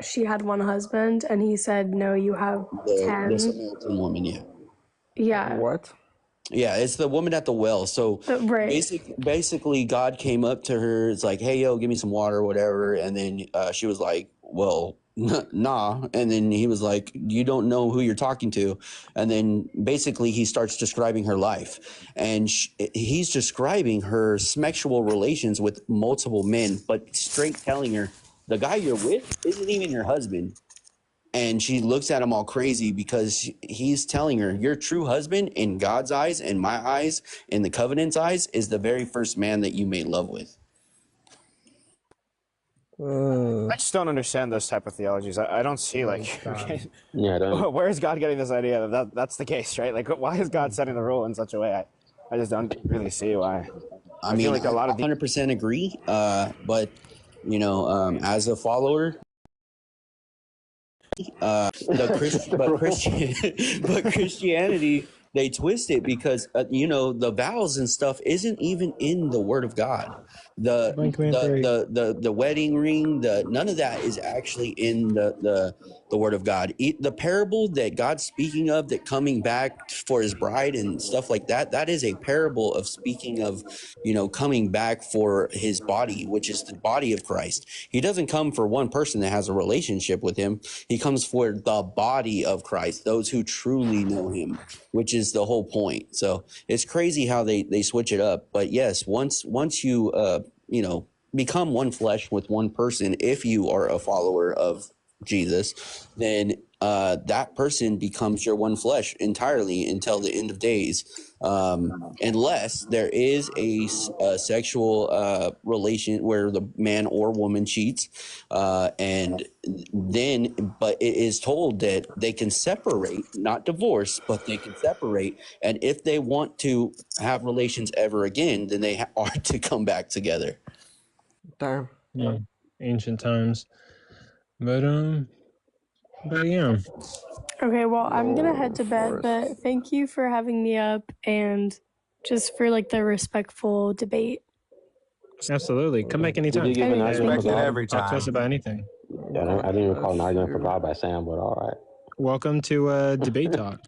she had one husband, and he said, no, you have 10. The Samaritan woman, yeah. Yeah. What? Yeah, it's the woman at the well. So right. basically, God came up to her. It's like, hey, yo, give me some water or whatever. And then she was like, well, nah. And then he was like, you don't know who you're talking to. And then basically he starts describing her life. And he's describing her sexual relations with multiple men, but straight telling her, the guy you're with isn't even your husband. And she looks at him all crazy because he's telling her, your true husband in God's eyes, in my eyes, in the covenant's eyes, is the very first man that you made love with. I just don't understand those type of theologies. I don't see, like, okay, where is God getting this idea that that's the case, right? Like, why is God setting the rule in such a way? I just don't really see why. I mean, feel like a lot of 100% agree, but, you know, as a follower, Christianity, they twist it because you know, the vows and stuff isn't even in the Word of God. The wedding ring, none of that is actually in the Word of God. The parable that God's speaking of, that coming back for his bride and stuff like that, that is a parable of speaking of, you know, coming back for his body, which is the body of Christ. He doesn't come for one person that has a relationship with him. He comes for the body of Christ, those who truly know him, which is the whole point. So it's crazy how they switch it up. But yes, once you you know, become one flesh with one person, if you are a follower of Jesus, then that person becomes your one flesh entirely until the end of days, unless there is a sexual relation where the man or woman cheats, and then, but it is told that they can separate, not divorce, but they can separate, and if they want to have relations ever again, then they are to come back together. Damn. Yeah, ancient times. But yeah. Okay, well, I'm gonna head to bed, but thank you for having me up and just for like the respectful debate. Absolutely. Come back anytime. Did you give an argument for God? Every time. Talk to us about anything. Yeah, I didn't recall an argument for God by Sam, but all right. Welcome to Debate Talk.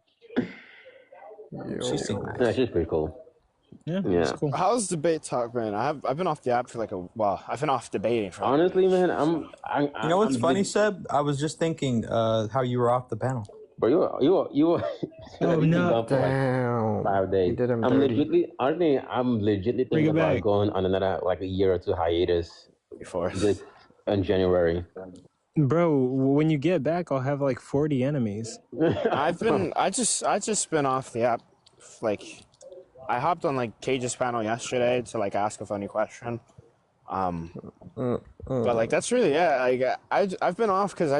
She's pretty cool. Yeah, it's cool. How's debate talk, man? I've been off the app for like I've been off debating for. Honestly, man, you know what's funny, Seb? I was just thinking how you were off the panel. But you were oh no! Damn. 5 days. I'm legitimately thinking about going on another like a year or two hiatus before in January. Bro, when you get back, I'll have like 40 enemies. I just been off the app, like. I hopped on like Cage's panel yesterday to like ask a funny question, but like that's really I've been off because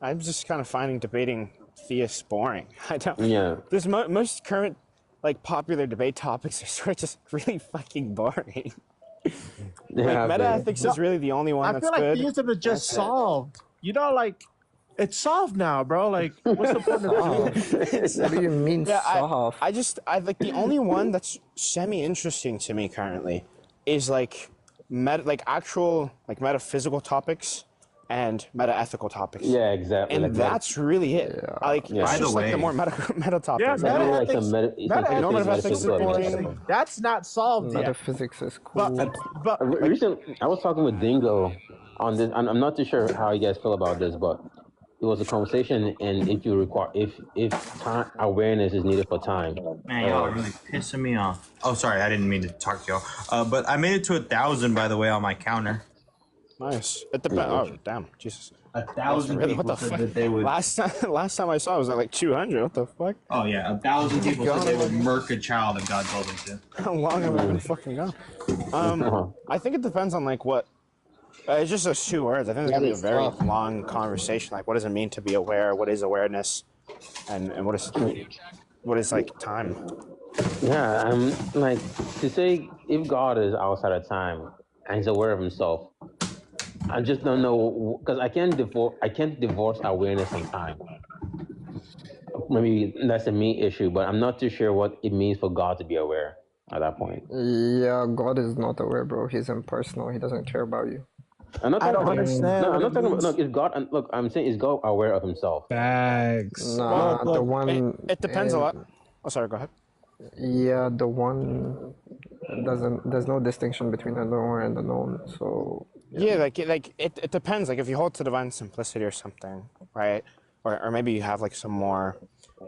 I'm just kind of finding debating theists boring. I don't. Yeah. There's most current like popular debate topics are sort of just really fucking boring. Like meta-ethics is really the only one that's good. I feel like theism is just solved. You know, like. It's solved now, bro. Like, what's the point of it? What do you mean solved? I like the only one that's semi-interesting to me currently is like actual like metaphysical topics and meta-ethical topics. Yeah, exactly. And like that's really it. Yeah. Like, yeah. it's just like the more meta topics. Yeah, metaphysics is boring. That's not solved yet. Metaphysics is cool. But recently, I was talking with Dingo on this. I'm not too sure how you guys feel about this, but it was a conversation, and if time awareness is needed for time. Man, y'all are really pissing me off. Oh, sorry, I didn't mean to talk to y'all. But I made it to 1,000, by the way, on my counter. Nice. At the oh damn, Jesus. 1,000 really, people said that they would. Last time I saw it was at like 200. What the fuck? Oh yeah, 1,000 people said they would murk a child if God told them to. How long have I been fucking gone? I think it depends on like what. It's just those 2 words. I think it's gonna be a very long conversation. Like, what does it mean to be aware? What is awareness? And what is like time? Yeah, like to say if God is outside of time and he's aware of himself, I just don't know because I can't divorce awareness from time. Maybe that's a me issue, but I'm not too sure what it means for God to be aware at that point. Yeah, God is not aware, bro. He's impersonal. He doesn't care about you. I'm not I talking don't about. understand No, I'm what not it talking about. means. Look, is God? Look, I'm saying is God aware of himself? Facts. Nah, the Look, one It depends a in lot. Oh, sorry. Go ahead. yeah, the one doesn't. There's no distinction between the knower and the known. So yeah. Yeah, it depends. Like if you hold to divine simplicity or something, right? Or maybe you have like some more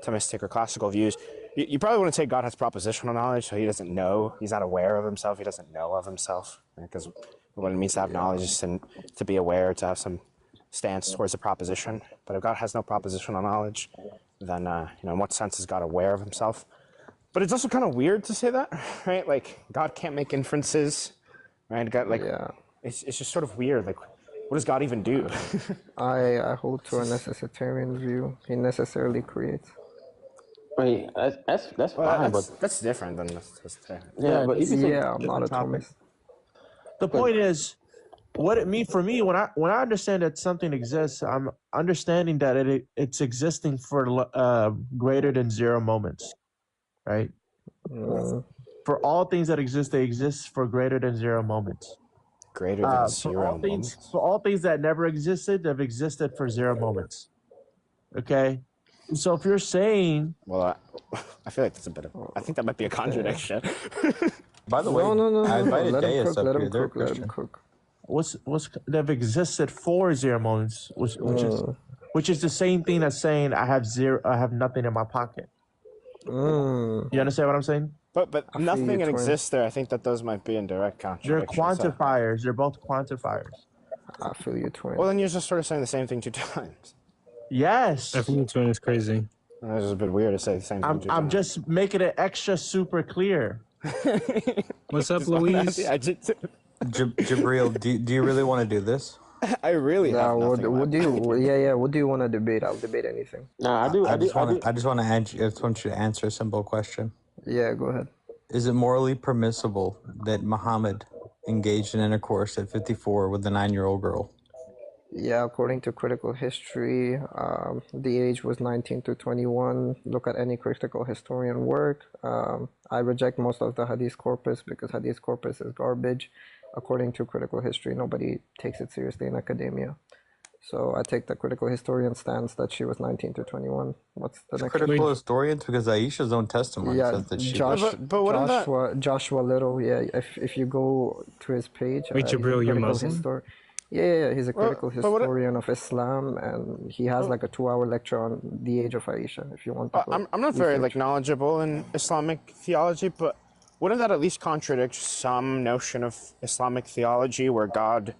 Thomistic or classical views. You probably want to say God has propositional knowledge, so he doesn't know. He's not aware of himself. He doesn't know of himself. Because what it means to have knowledge is to be aware, to have some stance towards a proposition. But if God has no propositional knowledge, then in what sense is God aware of himself? But it's also kind of weird to say that, right? Like God can't make inferences, right? God, like Yeah. it's just sort of weird. Like, what does God even do? I hold to a necessitarian view. He necessarily creates. Wait, that's Well, fine, but that's different than this. yeah, but if this you is say Yeah, a I'm not a different topic. Thomist. The point is, what it means for me when I understand that something exists, I'm understanding that it's existing for greater than zero moments, right? For all things that exist, they exist for greater than zero moments. Greater than zero moments. For all things that never existed, have existed for zero moments. Okay, so if you're saying, Well, I feel like that's a bit of. I think that might be a contradiction. By the way, No. I invited Let him Deus cook. up Let here. him They're a cook. Let him Christian. cook. what's they've existed for zero moments, which is the same thing as saying I have nothing in my pocket. You understand what I'm saying? But I feel nothing you, twin. exists there. I think that those might be in direct They're contradiction. So- quantifiers. They're both quantifiers. I feel you, twin. Well, then you're just sort of saying the same thing two times. Yes. I think twin is crazy. It's just a bit weird to say the same thing two times. I'm just making it extra super clear. What's up, Louise? Jabril, do you really want to do this? I really have nothing. What do you? Yeah. What do you want to debate? I'll debate anything. nah, I just want you to answer a simple question. Yeah, go ahead. Is it morally permissible that Muhammad engaged in intercourse at 54 with a 9-year-old girl? Yeah, according to critical history, the age was 19 to 21. Look at any critical historian work. I reject most of the Hadith corpus because Hadith corpus is garbage. According to critical history, nobody takes it seriously in academia. So I take the critical historian stance that she was 19 to 21. What's the next? Critical historians, because Aisha's own testimony says that she. Joshua Little. Yeah, if you go to his page, Wait, Jabril, you're Muslim? Yeah, he's a critical historian of Islam, and he has like a 2-hour lecture on the age of Aisha. If you want to. I'm not very knowledgeable in Islamic theology, but wouldn't that at least contradict some notion of Islamic theology where God,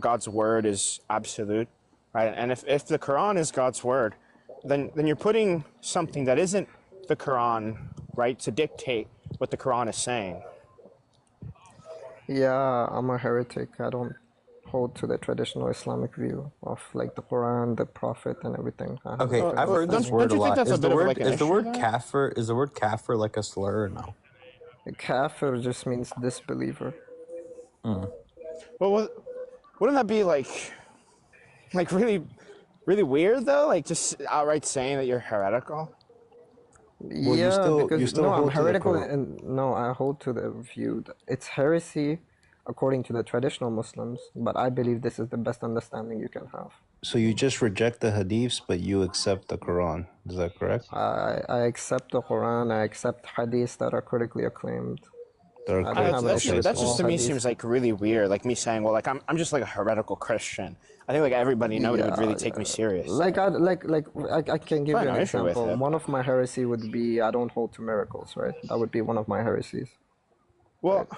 God's word is absolute, right? And if the Quran is God's word, then you're putting something that isn't the Quran, right, to dictate what the Quran is saying. Yeah, I'm a heretic. I don't hold to the traditional Islamic view of like the Quran, the Prophet, and everything. Okay, I've heard this word a lot. Is the word kafir like a slur or no? Kafir just means disbeliever. Well, wouldn't that be like really, really weird though? Like just outright saying that you're heretical? Well, because I'm heretical, and no, I hold to the view that it's heresy according to the traditional Muslims, but I believe this is the best understanding you can have. So you just reject the hadiths, but you accept the Quran. Is that correct? I accept the Quran. I accept hadiths that are critically acclaimed. That just to me seems like really weird. Like me saying, well, like I'm just like a heretical Christian. I think like everybody would really take me serious. I can give you an example. One of my heresy would be I don't hold to miracles, right? That would be one of my heresies. Well,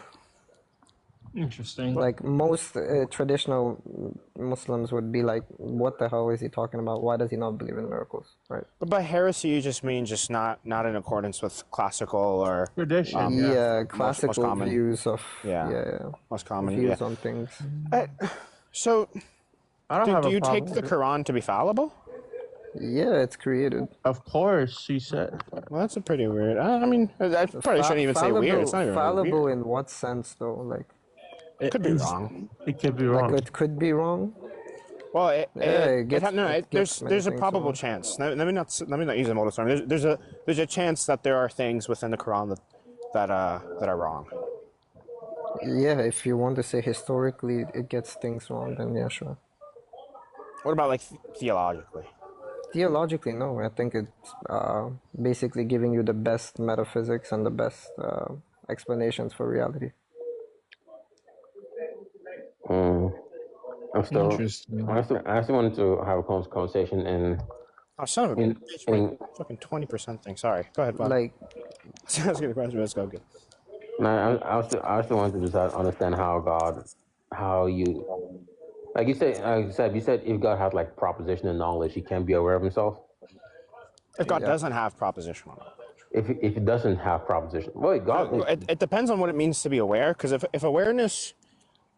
interesting. Like most traditional Muslims would be like, what the hell is he talking about? Why does he not believe in miracles, right? But by heresy, you just mean just not in accordance with classical or tradition. Classical views of most common views on things. So, do you take the Quran to be fallible? Yeah, it's created. Of course, she said. Well, that's a pretty weird. I mean, I probably shouldn't even say weird. It's not even fallible weird. In what sense, though? Like, it could be wrong. It could be wrong. Like it could be wrong. Well, there's a probable chance. Let me not use a modal term. There's a chance that there are things within the Quran that are wrong. Yeah, if you want to say historically it gets things wrong, then yeah, sure. What about like theologically? Theologically, no. I think it's basically giving you the best metaphysics and the best explanations for reality. I'm still. Interesting. I still wanted to have a conversation in Oh, son of a in bitch! in. Fucking 20% thing. Sorry. Go ahead, Bob. Like, I was gonna question. Let's go. Good. No, I still wanted to just understand how God, how you, like you said if God has like propositional knowledge, he can be aware of himself. If God yeah. doesn't have propositional knowledge. If it doesn't have proposition, wait, God. It depends on what it means to be aware. Because if awareness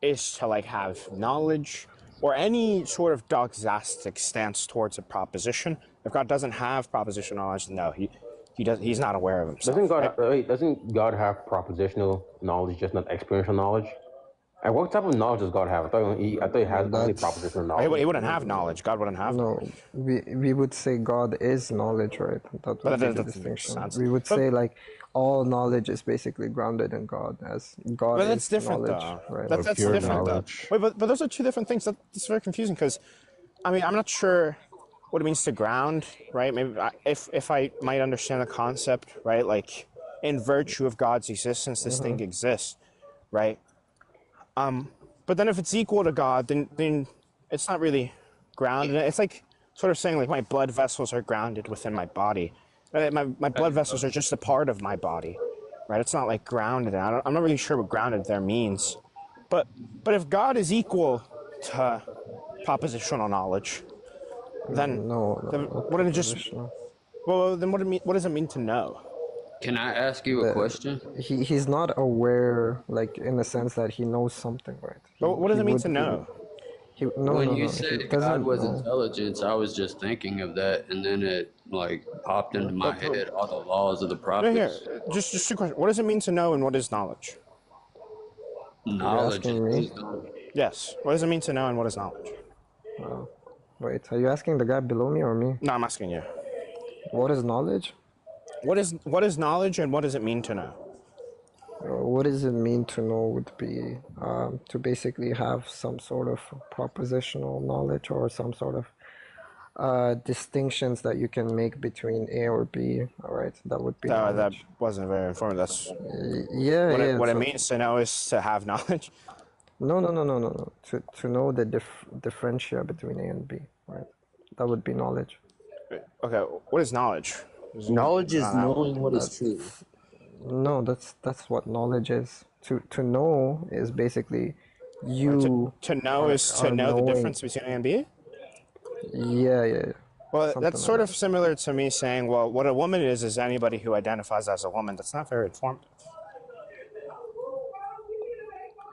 is to like have knowledge or any sort of doxastic stance towards a proposition, if God doesn't have propositional knowledge, no, he's not aware of himself. Doesn't God have propositional knowledge, just not experiential knowledge? And what type of knowledge does God have? I thought he has only propositional knowledge. He wouldn't have knowledge. God wouldn't have No, knowledge. we would say God is knowledge, right? That would be the distinction. We would say like all knowledge is basically grounded in God, as God But that's is different, knowledge, though. right? That's pure different, knowledge. though. Wait, but those are two different things. That's very confusing because, I mean, I'm not sure what it means to ground, right? Maybe if I might understand the concept, right? Like, in virtue of God's existence, this thing exists, right? But then if it's equal to God, then it's not really grounded. It's like sort of saying like my blood vessels are grounded within my body. My blood vessels are just a part of my body, right? It's not like grounded. I'm not really sure what grounded there means. But if God is equal to propositional knowledge, then wouldn't it just then what does it mean to know? Can I ask you a question? He's not aware, like in the sense that he knows something, right? But what does it mean to know? When you said God was know. intelligence, I was just thinking of that, and then it like popped into my head all the laws of the prophets. Here, just two questions. What does it mean to know, and what is knowledge? Knowledge is wisdom. Yes. What does it mean to know, and what is knowledge? Wait, are you asking the guy below me or me? No, I'm asking you. What is knowledge? What is knowledge, and what does it mean to know? What does it mean to know would be to basically have some sort of propositional knowledge or some sort of distinctions that you can make between A or B. All right, that would be. No, that wasn't very informative. That's What it means to know is to have knowledge. No. To know the differential between A and B. Right, that would be knowledge. Okay, what is knowledge? Knowledge is knowing what is true. No, that's what knowledge is. To know is basically you. To know is to know the difference between A and B. Yeah. Well, that's sort of similar to me saying, well, what a woman is anybody who identifies as a woman. That's not very informative.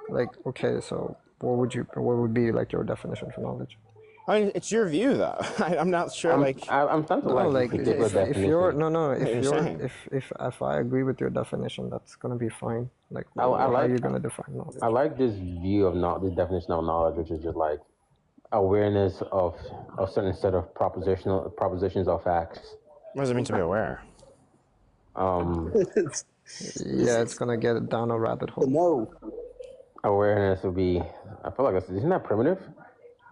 Like, okay, so what would be like your definition for knowledge? I mean, it's your view, though. I'm not sure. I'm starting to if I agree with your definition, that's gonna be fine. Like, how are you gonna define knowledge? I like this view of this definition of knowledge, which is just like awareness of a certain set of propositions or facts. What does it mean to be aware? Yeah, it's gonna get down a rabbit hole. No. Awareness would be. I feel like isn't that primitive?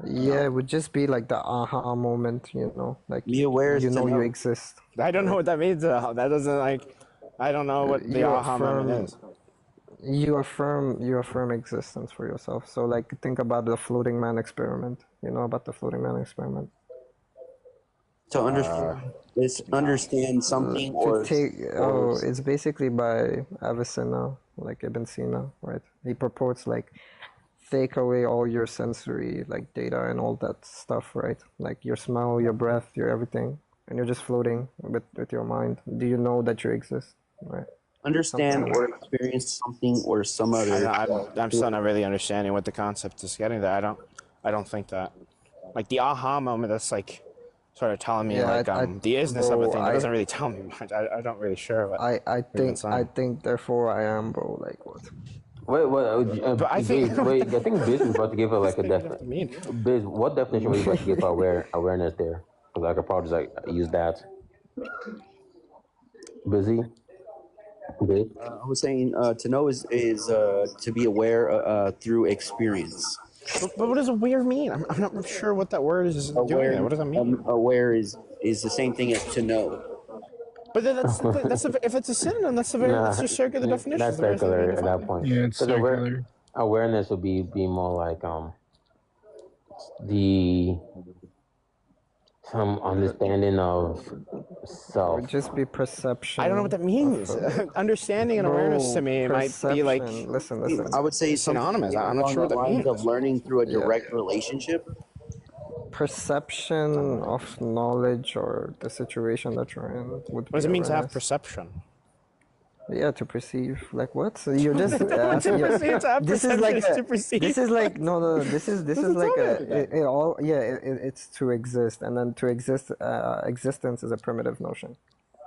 Yeah, it would just be like the aha moment, you know, like be aware, you know you exist. I don't know what that means. That doesn't like. I don't know what the aha moment is. You affirm existence for yourself. So like think about the floating man experiment. You know about the floating man experiment? To understand something or it's basically by Avicenna, like Ibn Sina, right? He purports like take away all your sensory like data and all that stuff, right? Like your smell, your breath, your everything, and you're just floating with your mind. Do you know that you exist, right? Understand or experience something or some other. I'm still not really understanding what the concept is getting there. I don't think that, like the aha moment. That's like sort of telling me the isness of a thing. It doesn't really tell me much. I don't really sure what. I think therefore I am, bro. Like what? But I think Biz is about to give her like a definition. Biz, what definition were you about to give for awareness there? Because I could probably just like use that. Busy. Okay. I was saying to know is to be aware through experience. But what does aware mean? I'm not sure what that word is doing Aware there. What does that mean? aware is the same thing as to know. But then if it's a synonym, that's just circular definition. It's That's the very same thing circular you at that defined. point. Yeah, it's Because circular. awareness would be more like the some understanding of It self. would just be perception. I don't know what that means. Understanding and awareness to me might be like Listen. I would say something synonymous. I'm not along sure the what that lines of means. learning through a Yeah. direct relationship. Perception of knowledge or the situation that you're in would What does be it mean to have awareness. perception? Yeah, to perceive. Like what? So you're just To have this is perception like is to perceive. this is like no. This is like tell me it all. Yeah, it's to exist, and then to exist. Existence is a primitive notion.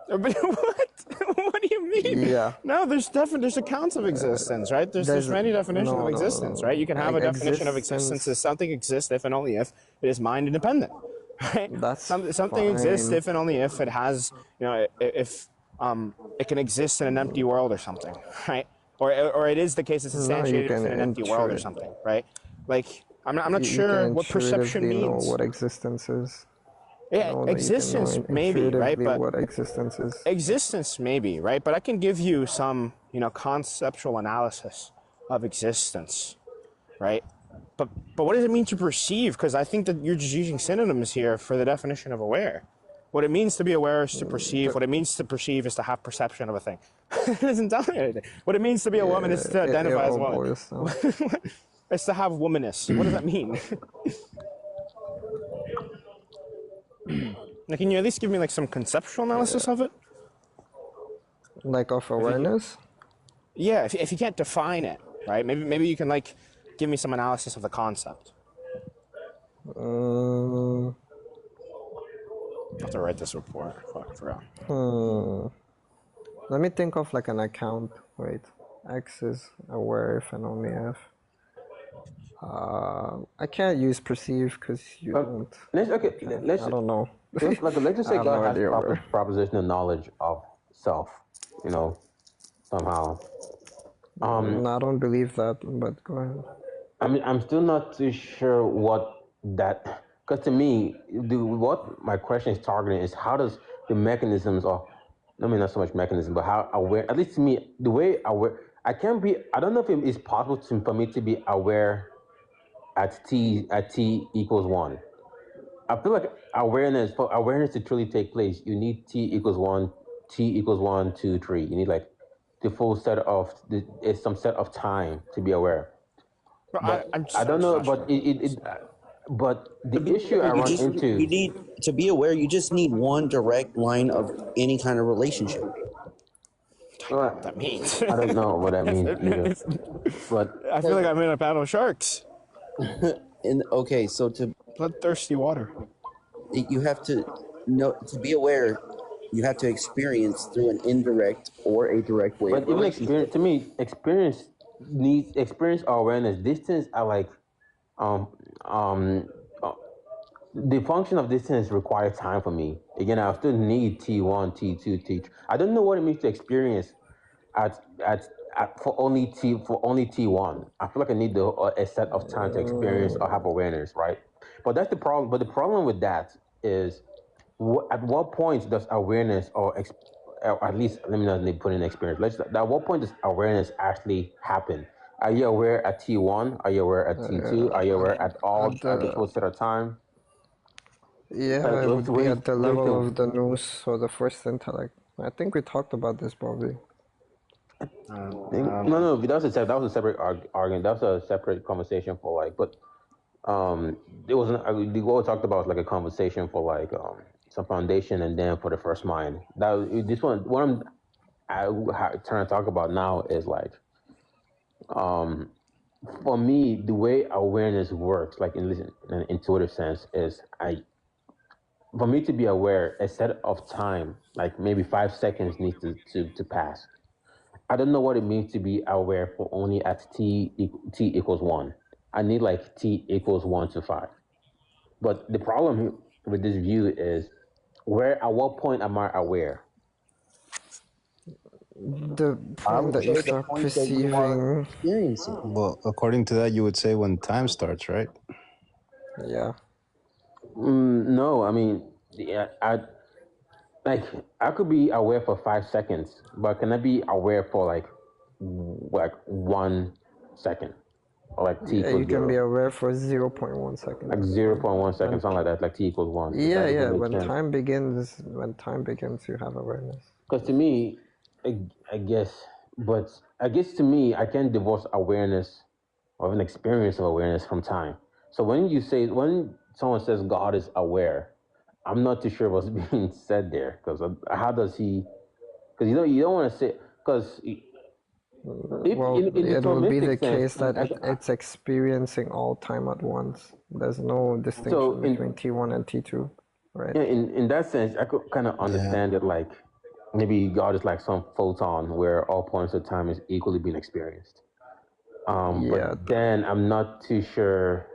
But what? What do you mean? Yeah. No, there's accounts of existence, right? There's many definitions of existence, right? You can have a definition of existence as something exists if and only if it is mind independent, right? That's something exists fine. if and only if it has, if it can exist in an empty world or something, right? Or it is the case it's instantiated can in an empty world or something, right? Like I'm not You sure can what perception intuitively means. know what existence is. Yeah, Know that you can existence know maybe, right? intuitively But what existence is. existence maybe, right? But I can give you some, conceptual analysis of existence, right? But what does it mean to perceive? Because I think that you're just using synonyms here for the definition of aware. What it means to be aware is to perceive. What it means to perceive is to have perception of a thing. It doesn't tell me anything. What it means to be a woman is to identify as a woman. It's to have womanness. What does that mean? Now, can you at least give me like some conceptual analysis of it? Like of awareness? Yeah, if you can't define it, right? Maybe you can like give me some analysis of the concept. I have to write this report. Fuck, I forgot. Let me think of like an account. Wait, X is aware if and only if. I can't use perceive because you don't. Let's I don't know. let's just say I have God no has idea, bro. propositional knowledge of self, somehow. I don't believe that, but go ahead. I'm still not too sure what that, because to me, what my question is targeting is how does the mechanisms of, I mean, not so much mechanism, but how aware, at least to me, the way aware, I don't know if it is possible for me to be aware at t equals 1. I feel like for awareness to truly take place, you need t equals 1, 2, 3. You need like the full set of some set of time to be aware. But I don't know. But but the issue I run into. You need to be aware. You just need one direct line of any kind of relationship. What that means? I don't know what that means either. But I feel like I'm in a battle of sharks. Okay, so to bloodthirsty water, you have to know to be aware. You have to experience through an indirect or a direct way. But even experience, to me, experience or awareness. These things are like, the function of these things require time for me. Again, I still need T1, T2, T3. I don't know what it means to experience for only T1. I feel like I need a set of time to experience or have awareness, right? But that's the problem. But the problem with that is, at what point does awareness or at least let me not put in experience. At what point does awareness actually happen? Are you aware at T1? Are you aware at T2? Are you aware at all at the full set of time? Yeah, it would be at the level of the nous or the first intellect. I think we talked about this probably. No, that was a separate argument. That was a separate conversation for like, but it wasn't. What we talked about was like a conversation for like some foundation, and then for the first mind. This one, what I'm trying to talk about now is like, for me, the way awareness works, like in an intuitive sense, is for me to be aware, a set of time, like maybe 5 seconds, needs to pass. I don't know what it means to be aware for only at t equals 1. I need like t equals 1 to 5. But the problem with this view is, at what point am I aware? The I point would that you say the start point that you are perceiving, experiencing. Well, according to that, you would say when time starts, right? yeah, No, I mean, yeah, I could be aware for 5 seconds, but can I be aware for like 1 second, or like t yeah, you equals can be zero, aware for 0.1 second. like That's zero fine. point one second, something like that, like t equals one. If Yeah, that yeah. even makes sense. When time begins, you have awareness. Because to me, I guess, but I guess to me, I can't divorce awareness of an experience of awareness from time. So when someone says God is aware, I'm not too sure what's being said there. Because how does he? Because you don't want to say because if Well, in the it will be the Thomistic sense, case that it's experiencing all time at once. There's no distinction between T1 and T2, right? yeah, in that sense, I could kind of understand it like maybe God is like some photon where all points of time is equally being experienced. But then I'm not too sure,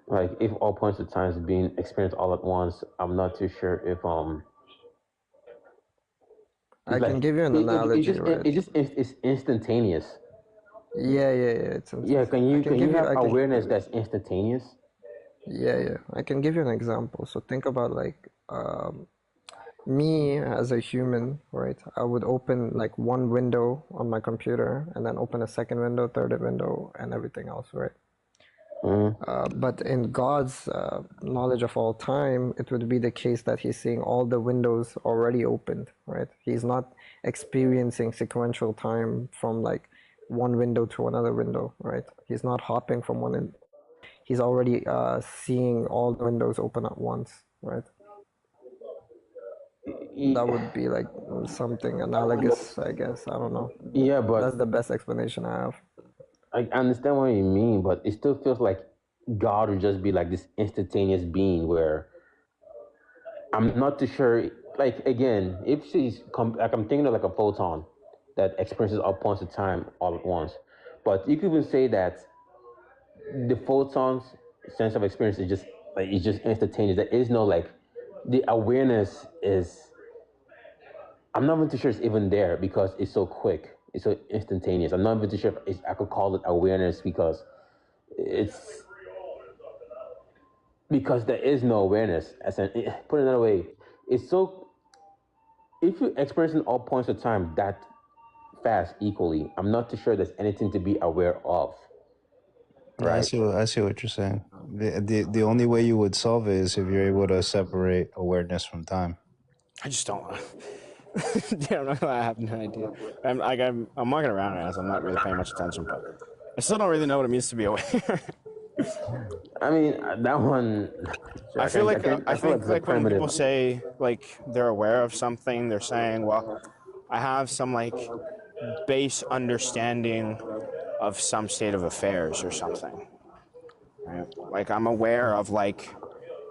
like if all points of time is being experienced all at once, I'm not too sure if I can give you an analogy, right? It's instantaneous. Yeah. It's Yeah, can you have I can, awareness that's instantaneous? yeah. I can give you an example. So think about like me as a human, right? I would open like one window on my computer and then open a second window, third window, and everything else, right? But in God's knowledge of all time, it would be the case that he's seeing all the windows already opened, right? He's not experiencing sequential time from like one window to another window, right? He's not hopping from one end. He's already seeing all the windows open at once, right? That would be like something analogous, I guess. I don't know. Yeah, but that's the best explanation I have. I understand what you mean, but it still feels like God would just be like this instantaneous being where I'm not too sure. Like again, if like I'm thinking of like a photon that experiences all points of time all at once, but you could even say that the photon's sense of experience is just like it's just instantaneous. There is no like the awareness is. I'm not even too sure it's even there because it's so quick. It's so instantaneous. I'm not even too sure if I could call it awareness because there is no awareness. Put it another way, it's so if you're experiencing all points of time that fast equally, I'm not too sure there's anything to be aware of. Right. I see what you're saying. The only way you would solve it is if you're able to separate awareness from time. I just don't. Yeah, I have no idea. I'm walking around as I'm not really paying much attention, but I still don't really know what it means to be aware. I mean, that one. I feel like when people say like they're aware of something, they're saying, "Well, I have some like base understanding of some state of affairs or something." Right? Like I'm aware of like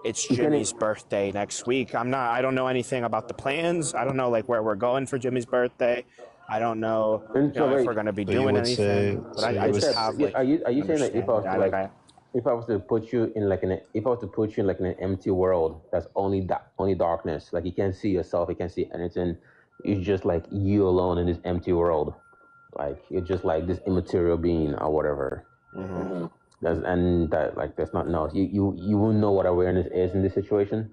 it's Jimmy's birthday next week. I don't know anything about the plans. I don't know like where we're going for Jimmy's birthday. I don't know, if we're going to be doing anything. But I just have like. Are you saying that if I was to put you in like an empty world that's only darkness, like you can't see yourself, you can't see anything, it's just like you alone in this empty world, like you're just like this immaterial being or whatever. Mm-hmm. That's not no. You wouldn't know what awareness is in this situation.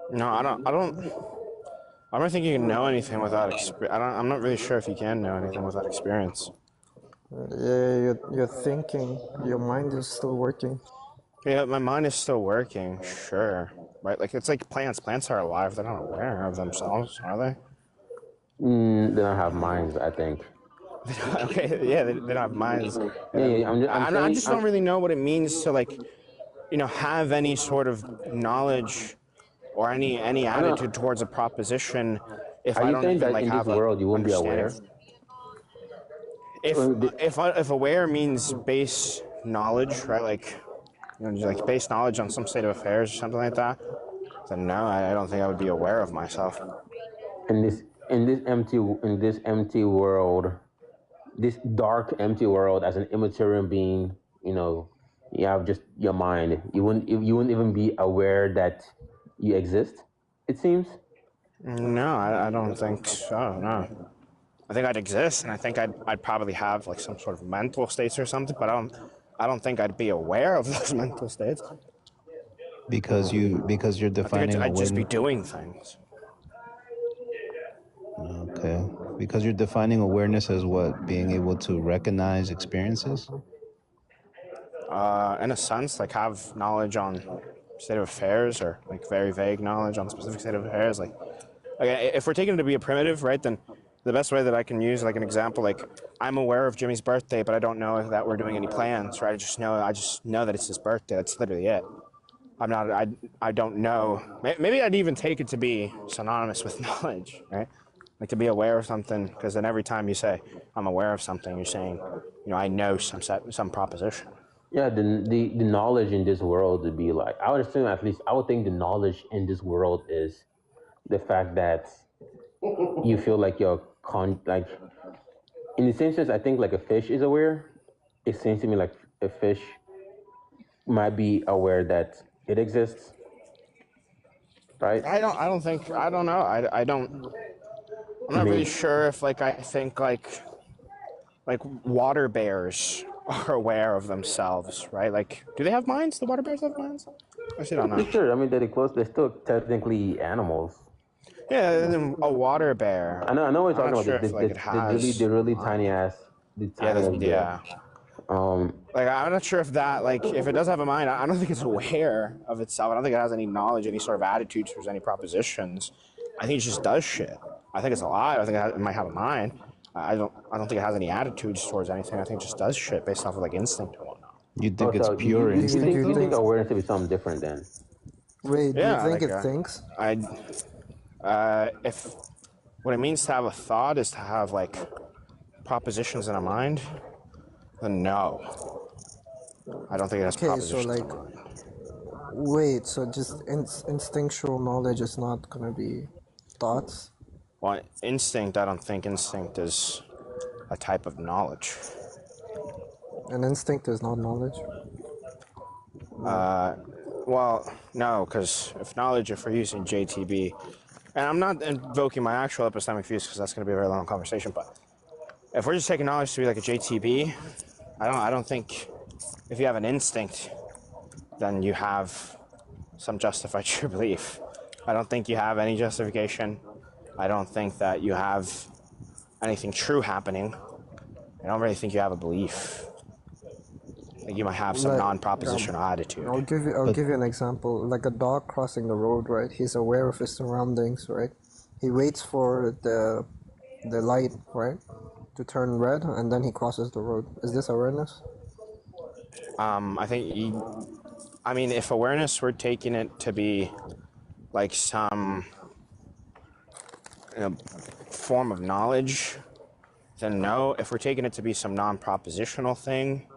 No, I don't think you can know anything without experience. I'm not really sure if you can know anything without experience. Yeah, you're thinking. Your mind is still working. Yeah, my mind is still working. Sure, right? Like it's like plants. Plants are alive. They're not aware of themselves, are they? They don't have minds, I think. Okay, yeah, they don't have minds. Yeah, I just don't really know what it means to like, have any sort of knowledge or any attitude towards a proposition if I don't even like have this world you won't be aware. If aware means base knowledge, right? Like, like base knowledge on some state of affairs or something like that. Then no, I don't think I would be aware of myself. In this empty world, this dark empty world, as an immaterial being, you have just your mind. You wouldn't even be aware that you exist. It seems. No, I don't think so. No, I think I'd exist, and I think I'd probably have like some sort of mental states or something. But I don't think I'd be aware of those mental states. Because you're I think defining I'd just be awareness. doing things. Okay. Because you're defining awareness as what? Being able to recognize experiences? In a sense, like have knowledge on state of affairs, or like very vague knowledge on specific state of affairs. Like if we're taking it to be a primitive, right, then the best way that I can use like an example, like I'm aware of Jimmy's birthday, but I don't know that we're doing any plans, right? I just know that it's his birthday. That's literally it. I don't know. Maybe I'd even take it to be synonymous with knowledge, right? Like to be aware of something, because then every time you say I'm aware of something, you're saying, I know some proposition. Yeah, the knowledge in this world would be like, I would assume, at least I would think the knowledge in this world is the fact that you feel like like in the same sense, I think like a fish is aware. It seems to me like a fish might be aware that it exists, right? I don't know. I'm not really sure if I think like water bears are aware of themselves, right? Like, do they have minds? Do water bears have minds? I actually don't know. Sure, I mean they're close. They're still technically animals. Yeah, a water bear. I know what you're talking about. Sure The really tiny ass. Yeah. Like I'm not sure if that, like, if it does have a mind, I don't think it's aware of itself. I don't think it has any knowledge, any sort of attitude towards any propositions. I think it just does shit. I think it's alive. I think it might have a mind. I don't think it has any attitudes towards anything. I think it just does shit based off of like instinct and whatnot. You think it's pure instinct? You think awareness to be something different then? Wait, do you think it thinks? If what it means to have a thought is to have like propositions in a mind, then no. I don't think it has propositions. Okay, so like, wait, so just instinctual knowledge is not gonna be thoughts? Well, instinct, I don't think instinct is a type of knowledge. An instinct is not knowledge? Well, no, because if we're using JTB, and I'm not invoking my actual epistemic views because that's going to be a very long conversation, but if we're just taking knowledge to be like a JTB, I don't think if you have an instinct, then you have some justified true belief. I don't think you have any justification. I don't think that you have anything true happening. I don't really think you have a belief. Like you might have some non-propositional attitude. I'll give you an example. Like a dog crossing the road, right? He's aware of his surroundings, right? He waits for the light, right, to turn red, and then he crosses the road. Is this awareness? I think if awareness were taking it to be like some form of knowledge, then no. If we're taking it to be some non-propositional thing,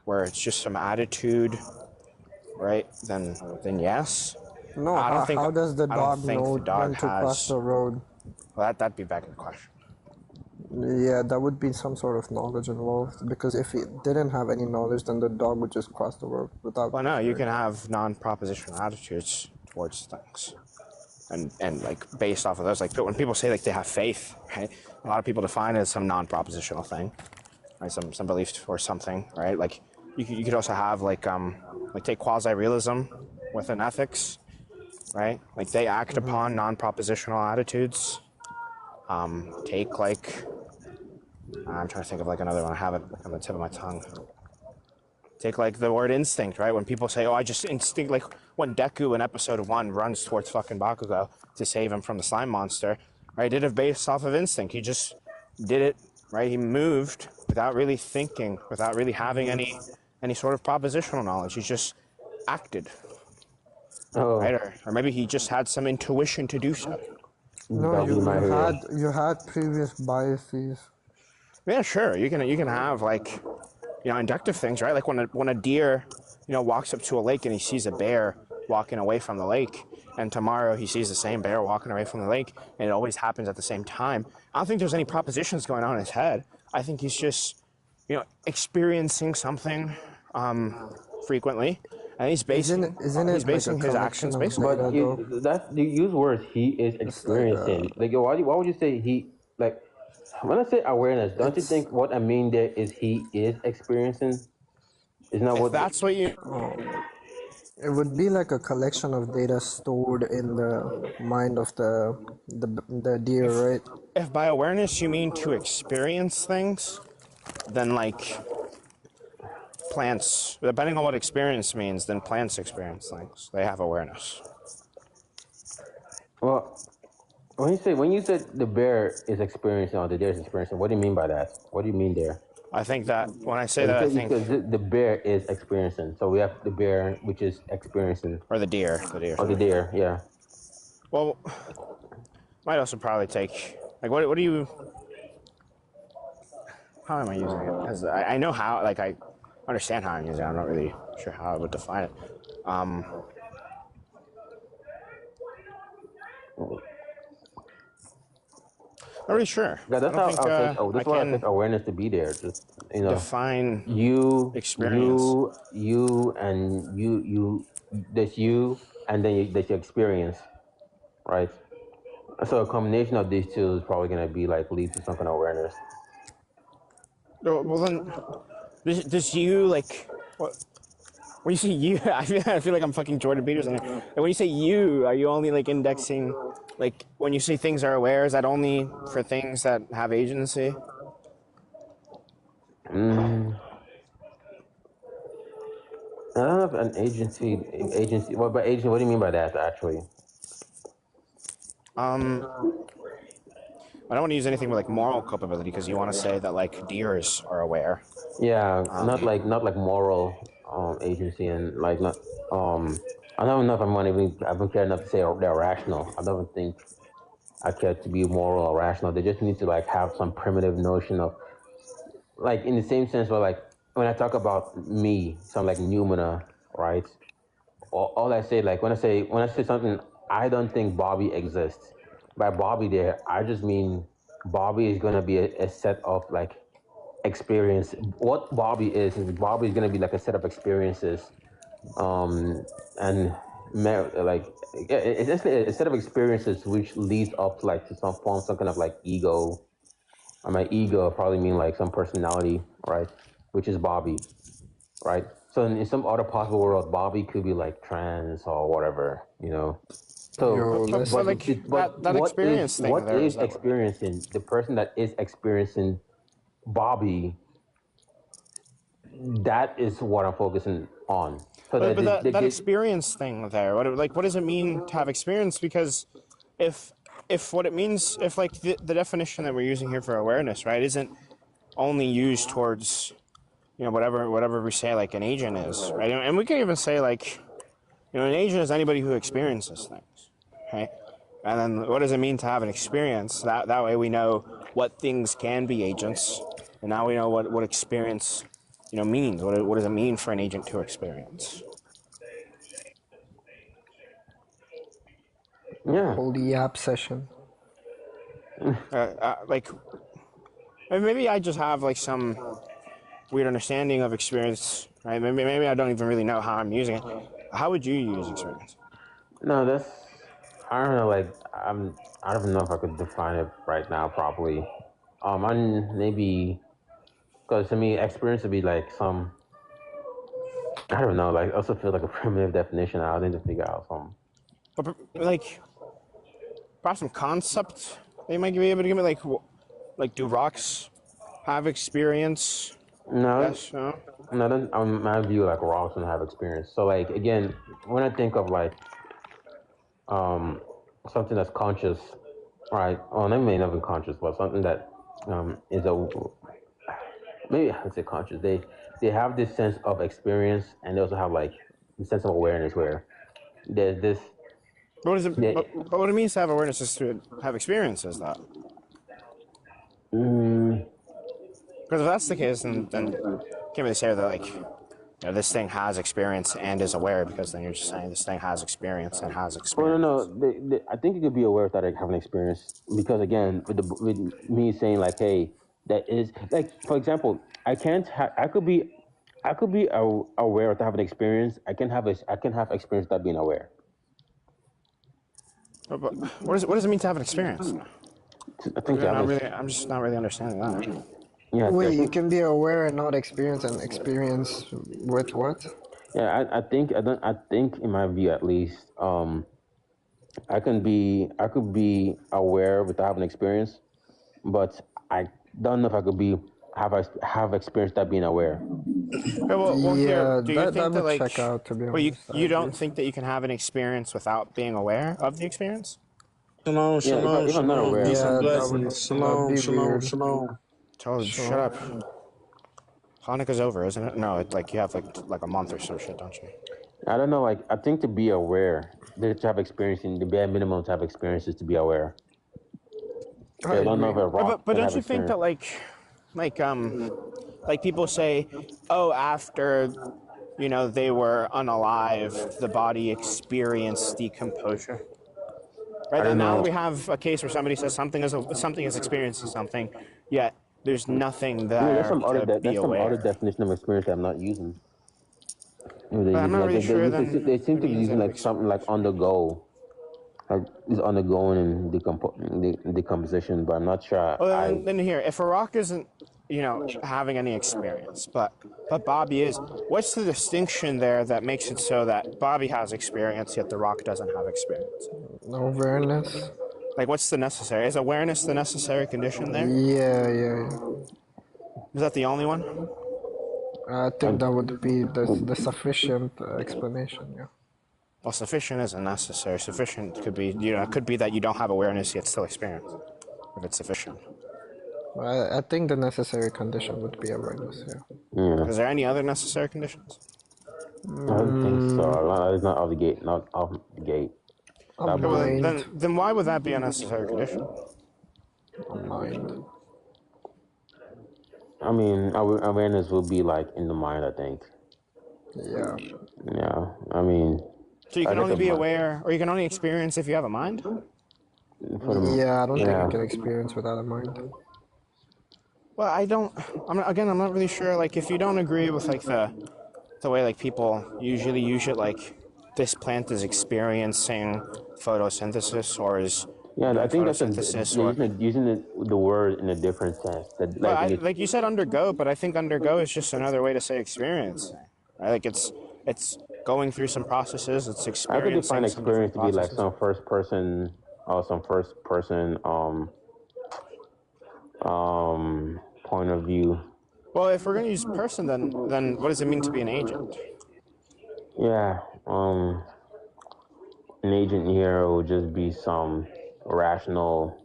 where it's just some attitude, right? Then yes. No. How does the dog know when to cross the road? Well, that'd be back in the question. Yeah, that would be some sort of knowledge involved. Because if it didn't have any knowledge, then the dog would just cross the road without. Well, no, you can have non-propositional attitudes towards things, and like based off of those, like when people say like they have faith, right? A lot of people define it as some non-propositional thing, right? Some belief or something, right? Like you could also have like take quasi-realism within ethics, right? Like they act upon non-propositional attitudes. Take like I'm trying to think of like another one. I have it on the tip of my tongue. Take like the word instinct, right? When people say, "Oh, I just instinct," like when Deku in episode 1 runs towards fucking Bakugo to save him from the slime monster, right? Did it based off of instinct. He just did it, right? He moved without really thinking, without really having any sort of propositional knowledge. He just acted, right? Or maybe he just had some intuition to do so. No, you had previous biases. Yeah, sure. You can have like, inductive things, right? Like when a deer, walks up to a lake and he sees a bear walking away from the lake, and tomorrow he sees the same bear walking away from the lake, and it always happens at the same time. I don't think there's any propositions going on in his head. I think he's just, experiencing something frequently, and he's basing Isn't it like a his collection actions of based on. data But though? you use words he is It's like experiencing. Like, why would you say he, like, when I say awareness, don't you it's think what I mean there is he is experiencing? Isn't that If what? that's what you it would be like a collection of data stored in the mind of the deer, right? if by awareness you mean to experience things, then like plants, depending on what experience means, then plants experience things. They have awareness. Well, when you said the bear is experiencing or the deer is experiencing, what do you mean by that? What do you mean there? I think that when I say Like that, I you think, said the bear is experiencing. So we have the bear, which is experiencing, or the deer, or the deer. Yeah. Well, might also probably take like what do you? How am I using it? Because I know how, like I understand how I'm using it. I'm not really sure how I would define it. Not really sure. Yeah, I that's don't how think I'll take. Oh, I that's why I can take awareness to be there. Just define you, experience. and you. There's you, and then there's your experience, right? So a combination of these two is probably gonna be like lead to some kind of awareness. Well then, does you like what? When you say you, I feel like I'm fucking Jordan Peterson. And when you say you, are you only like indexing, like when you say things are aware, is that only for things that have agency? I don't know if an agency. What by agency? What do you mean by that? Actually, I don't want to use anything with like moral culpability because you want to say that like deers are aware. yeah, not like moral agency and like not I don't know if I don't care enough to say they're rational. I don't think I care to be moral or rational. They just need to like have some primitive notion of like in the same sense where like when I talk about me, some like noumena, right? All I say like when I say something, I don't think Bobby exists. By Bobby there, I just mean Bobby is gonna be a set of like experience. What Bobby is Bobby is gonna be like a set of experiences, and like it's essentially a set of experiences which leads up to like to some kind of like ego. My ego probably mean like some personality, right? Which is Bobby, right? So in some other possible world, Bobby could be like trans or whatever. So, Yo, But listen. like but that what is experience thing there is that way. experiencing the person that is experiencing Bobby? That is what I'm focusing on. So But, that but that, they that get experience thing there, what does it mean to have experience? Because if what it means, if like the definition that we're using here for awareness, right, isn't only used towards whatever we say like an agent is, right, and we can even say like an agent is anybody who experiences things, right? And then what does it mean to have an experience? That way we know what things can be agents, and now we know what experience means. What does it mean for an agent to experience? yeah. Holy app session. Like maybe I just have like some weird understanding of experience, right? Maybe I don't even really know how I'm using it. How would you use experience? No, that's I don't know. Like I don't know if I could define it right now properly. I maybe because to me, experience would be like some. I don't know. Like, I also feel like a primitive definition. I need to figure out some. But like perhaps some concept that you might be able to give me, like do rocks have experience? No, Yes, no. no. My view like rocks don't have experience. So like again, when I think of like um something that's conscious, right? Oh, I mean not even conscious, but something that is a maybe I would say conscious. They have this sense of experience, and they also have like the sense of awareness where there's this. What is it? Yeah, But what it means to have awareness is to have experiences. That mm, because if that's the case, then can't really say that like this thing has experience and is aware, because then you're just saying this thing has experience and has well, experience. no, no. I think you could be aware without like, having experience because again, with me saying like, hey, that is like, for example, I can't. I could be I could be aware without having experience. I can have experience without being aware. But what does it mean to have an experience? I think I'm just not really understanding that. Yeah. Wait, you can be aware and not experience, and experience with what? Yeah, I think in my view at least, I could be aware without having experience, but I don't know if I could have experience without being aware. Okay, well, Yeah, do you that think that would like, check out, to be well, honest. you don't think that you can have an experience without being aware of the experience? Shalom, Yeah, shalom, if I'm not shalom. aware. Peace and Yeah, blessings. that'd Shalom, be shalom, weird. shalom. Told shut up. Hanukkah's over, isn't it? No, it's like you have like a month or so shit, don't you? I don't know. Like, I think to be aware, to have experience, in the bare minimum to have experience is to be aware. I don't know if a rock But can don't have you think that like people say, oh, after they were unalive, the body experienced decomposure. Right, and now that we have a case where somebody says something is experiencing something, yet there's nothing there There's some other to be aware. other definition of experience that I'm not using. But I'm not really sure then. They seem to be using like experience. something like undergo, like is undergoing in decomposition, but I'm not sure. Well, then here, if a rock isn't, having any experience, but Bobby is, what's the distinction there that makes it so that Bobby has experience yet the rock doesn't have experience? Awareness. Like, what's the necessary? Is awareness the necessary condition there? Yeah. Is that the only one? I think that would be the sufficient explanation, yeah. Well, sufficient isn't necessary. Sufficient could be, it could be that you don't have awareness yet still experience, if it's sufficient. I think the necessary condition would be awareness, yeah. Is there any other necessary conditions? I don't think so. It's not off the gate. Not off the gate. Then why would that be a necessary condition? Mind. I mean, awareness will be like in the mind, I think. Yeah. Yeah. I mean. So you can only be aware, or you can only experience if you have a mind? Yeah, I don't think you can experience without a mind. Well, I'm not really sure. Like, if you don't agree with like the way like people usually use it, like this plant is experiencing photosynthesis or is I think that's using the word in a different sense. That like you said, undergo, but I think undergo is just another way to say experience. Right? Like it's going through some processes. It's experiencing. I could define experience to be like some first person point of view. Well, if we're going to use person, then what does it mean to be an agent? Yeah, an agent here would just be some rational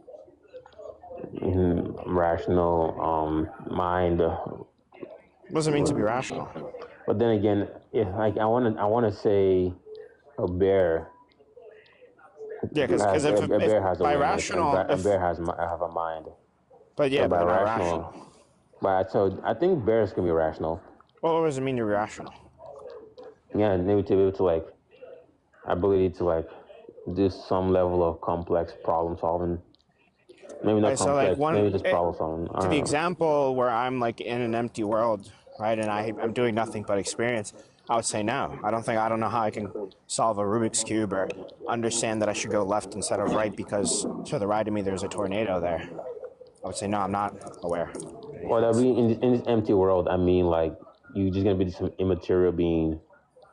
mind. What does it mean to be rational? But then again, if like I want to say a bear. Yeah, because if a bear has by awareness, rational, a bear have a mind. But yeah, so but by rational. So I think bears can be rational. Well, what does it mean to be rational? Yeah, maybe to be able to like ability to like do some level of complex problem solving. Maybe not complex, maybe just problem solving. To the example where I'm like in an empty world, right, and I'm doing nothing but experience, I would say no. I don't know how I can solve a Rubik's Cube or understand that I should go left instead of right because to the right of me there's a tornado there. I would say no, I'm not aware. Well, I mean, in this empty world, I mean, like, you're just going to be some immaterial being.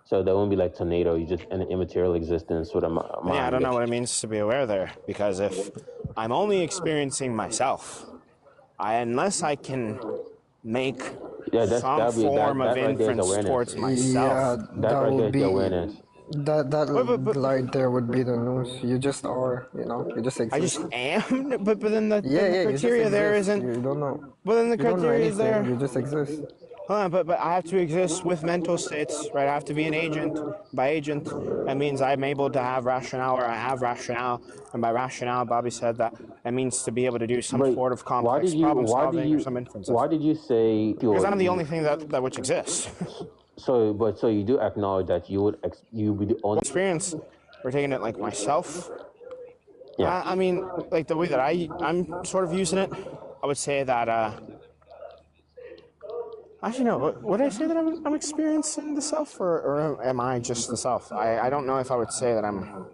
So that won't be like tornado. You're just an immaterial existence with a mind. Yeah, I don't know what it means to be aware there. Because if I'm only experiencing myself, unless I can make some form of inference towards myself. Yeah, that would be awareness. That light there would be the news. You just are, you just exist. I just am, but then the criteria there isn't. You don't know. But then the criteria is there. You just exist. Hold on, but I have to exist with mental states, right? I have to be an agent. By agent, that means I'm able to have rationale, or I have rationale. And by rationale, Bobby said that it means to be able to do some sort of complex problem solving or some inferences. Why did you say? Because I'm the only thing that which exists. So you do acknowledge that you would be the only experience. We're taking it like myself. Yeah. I mean, like the way that I'm sort of using it, I would say that. Actually, no. Would I say that I'm experiencing the self, or am I just the self? I don't know if I would say that I'm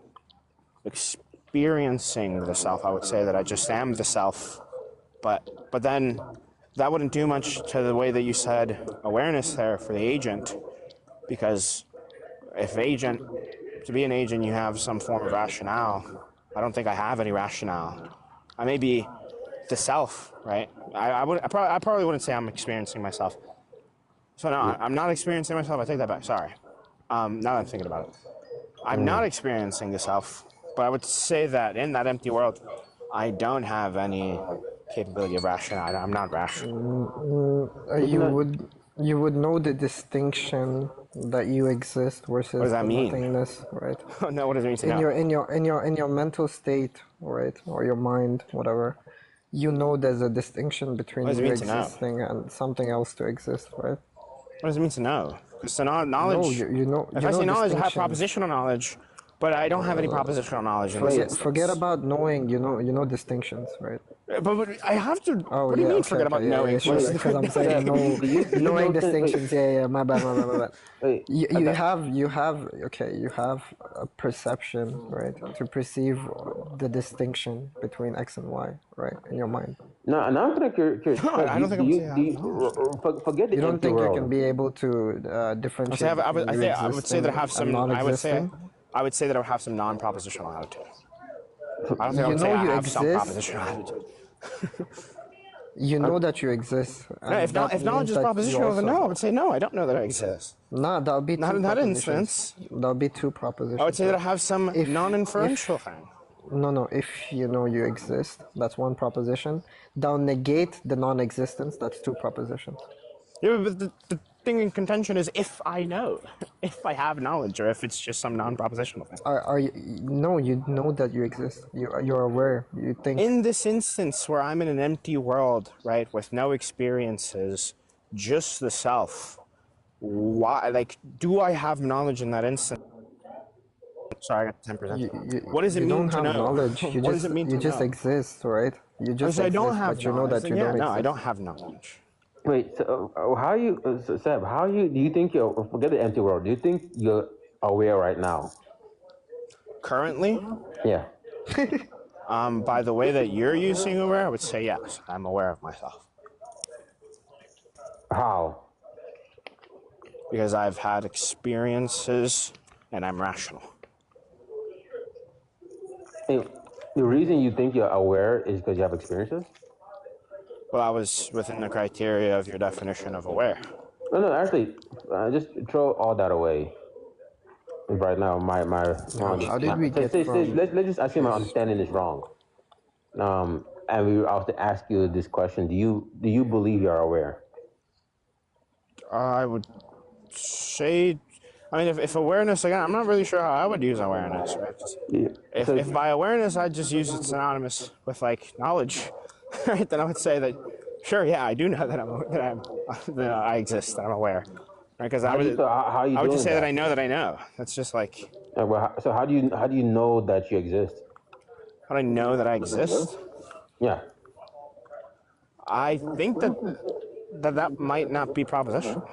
experiencing the self. I would say that I just am the self. But then that wouldn't do much to the way that you said awareness there for the agent, because if to be an agent, you have some form of rationale. I don't think I have any rationale. I may be the self, right? I probably wouldn't say I'm experiencing myself. So no, I'm not experiencing myself. I take that back. Sorry. Now that I'm thinking about it, I'm not experiencing the self. But I would say that in that empty world, I don't have any capability of rationality. I'm not rational. You would know the distinction that you exist versus What does that the mean? nothingness, right? No, what does it mean to know? In your mental state, right, or your mind, whatever, you know there's a distinction between What does it you mean to know? existing and something else to exist, right? What does it mean to know? Because knowledge. No, you know. If You I know say knowledge, I have distinctions. propositional knowledge, but I don't have any propositional knowledge in this instance. Forget about knowing. You know distinctions, right? But I have to. Oh, what do you yeah, mean? okay, Forget about knowing? sure, because I'm saying no, knowing distinctions. Yeah, my bad. Wait, You have okay. You have a perception, right, to perceive the distinction between X and Y, right, in your mind. no, now I'm kind of curious. No, I don't think I'm saying Forget the You don't empty think you world. can be able to differentiate between you I would say that I have existing some. and non-existing? I would say that I have some non-propositional attitude. I don't think I You would say know I you have some exist. propositional attitude. You know that you exist. No, if knowledge is propositional, then no, I would say no. I don't know that I exist. No, that would be Not two in that propositions. instance. That would be two propositions. I would say that I have some If- non-inferential thing. No. If you know you exist, that's one proposition. They'll negate the non-existence. That's two propositions. Yeah, but the thing in contention is if I know, if I have knowledge, or if it's just some non-propositional thing. Are you? No, you know that you exist. You're aware. You think. In this instance where I'm in an empty world, right, with no experiences, just the self, why, like, do I have knowledge in that instant? Sorry, I got 10%. What does it you mean don't to have know? knowledge. You What just does it mean you to just know? exist, right? You just I exist, don't have but you know knowledge. that you Yeah, don't no, exist. I don't have knowledge. Wait, so how you, Seb? How do you think you're? Forget the empty world. Do you think you're aware right now? Currently, Yeah. by the way that you're using aware, I would say yes, I'm aware of myself. How? Because I've had experiences and I'm rational. Hey, the reason you think you're aware is because you have experiences? Well, I was within the criteria of your definition of aware. No, actually, just throw all that away. Right now, How did we get from? let's just assume my understanding is wrong. And we were also to ask you this question: Do you believe you're aware? I would say, I mean, if awareness, again, I'm not really sure how I would use awareness, right? Yeah. If by awareness I just use it synonymous with like knowledge, right? Then I would say that, sure, yeah, I do know that I exist, that I'm aware, right? Because I would just say that I know that I know. That's just like. So how do you know that you exist? How do I know that I exist? Yeah. I think that might not be propositional.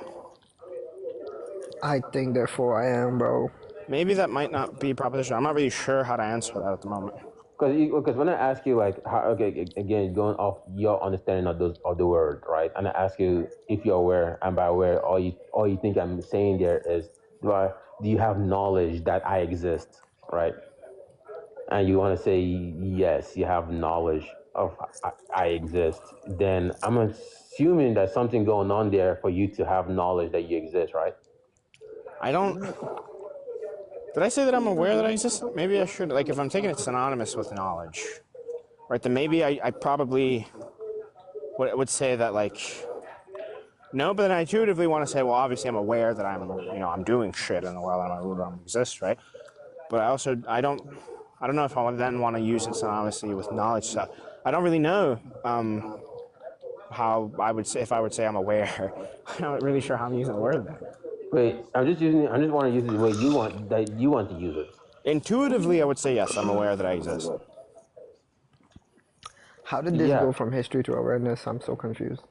I think therefore I am, bro. Maybe that might not be propositional. I'm not really sure how to answer that at the moment. Because when I ask you like again going off your understanding of the word, right? And I ask you if you're aware, and by aware, all you think I'm saying there is do you have knowledge that I exist, right? And you want to say yes, you have knowledge of I exist. Then I'm assuming there's something going on there for you to have knowledge that you exist, right? I don't. Did I say that I'm aware that I exist? Maybe I should. Like, if I'm taking it synonymous with knowledge, right? Then maybe I probably would say that like. No, but then I intuitively want to say, well, obviously I'm aware that I'm doing shit in the world and I don't exist, right? But I don't know if I would then want to use it synonymously with knowledge. So I don't really know how I would say if I would say I'm aware. I'm not really sure how I'm using the word there. Wait, I just want to use it the way you want to use it. Intuitively, I would say yes, I'm aware that I exist. How did this go from history to awareness? I'm so confused.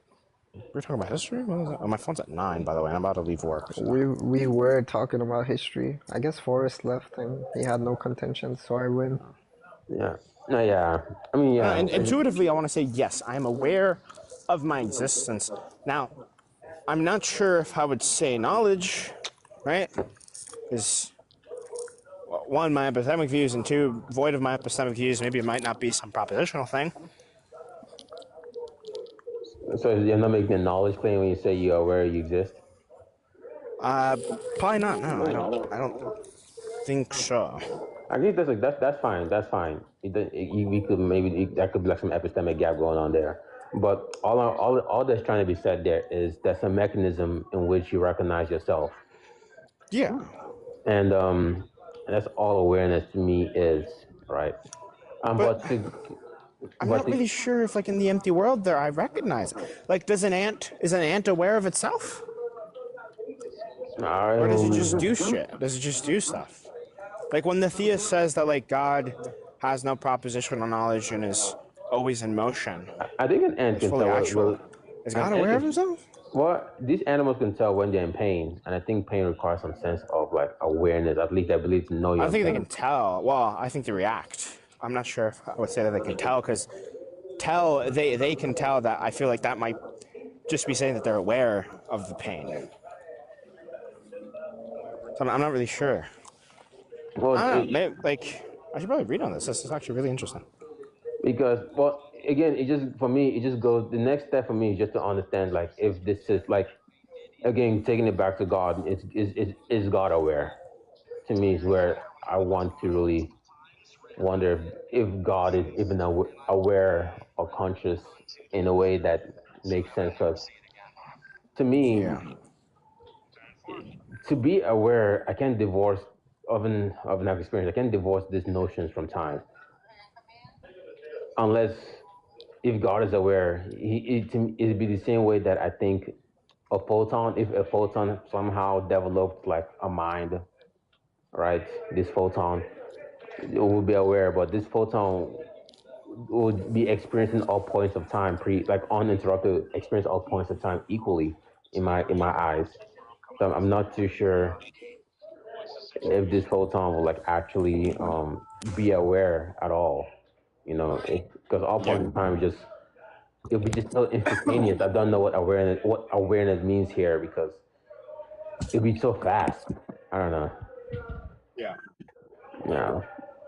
We're talking about history? What is that? Oh, my phone's at 9, by the way. I'm about to leave work. So. We were talking about history. I guess Forrest left and he had no contention, so I win. Yeah. No, yeah. I mean, yeah. Intuitively, I want to say yes. I am aware of my existence. Now, I'm not sure if I would say knowledge, right? Is one, my epistemic views, and two, void of my epistemic views. Maybe it might not be some propositional thing. So you're not making a knowledge claim when you say you're aware you exist? Probably not. No, I don't think so. I think that's fine. That's fine. We could maybe that could be like some epistemic gap going on there. But all that's trying to be said there is that's a mechanism in which you recognize yourself. Yeah. And that's all awareness to me is, right? I'm not really sure if, like, in the empty world there, I recognize it. Like, is an ant aware of itself? Or does it just do shit? Does it just do stuff? Like, when the theist says that, like, God has no propositional knowledge and is always in motion. I think an ant can tell. Is God aware of himself? Well, these animals can tell when they're in pain, and I think pain requires some sense of like awareness. At least I believe to know. I think they can tell. Well, I think they react. I'm not sure if I would say that they can tell, because they can tell that. I feel like that might just be saying that they're aware of the pain. So I'm not really sure. Well, I don't know. Maybe, like, I should probably read on this. This is actually really interesting. Because, well, again, it just for me, it just goes. The next step for me is just to understand, like, if this is like, again, taking it back to God, is God aware? To me, is where I want to really wonder if God is even aware or conscious in a way that makes sense. Because to me, to be aware, I can't divorce of an experience. I can't divorce these notions from time, unless if God is aware, it'd be the same way that I think a photon. If a photon somehow developed like a mind, right? This photon, it will be aware, but this photon would be experiencing all points of time, like uninterrupted experience all points of time equally in my eyes. So I'm not too sure if this photon will like actually be aware at all, because all points of time it'll be just so instantaneous. I don't know what awareness means here, because it'll be so fast. I don't know. Yeah. Yeah.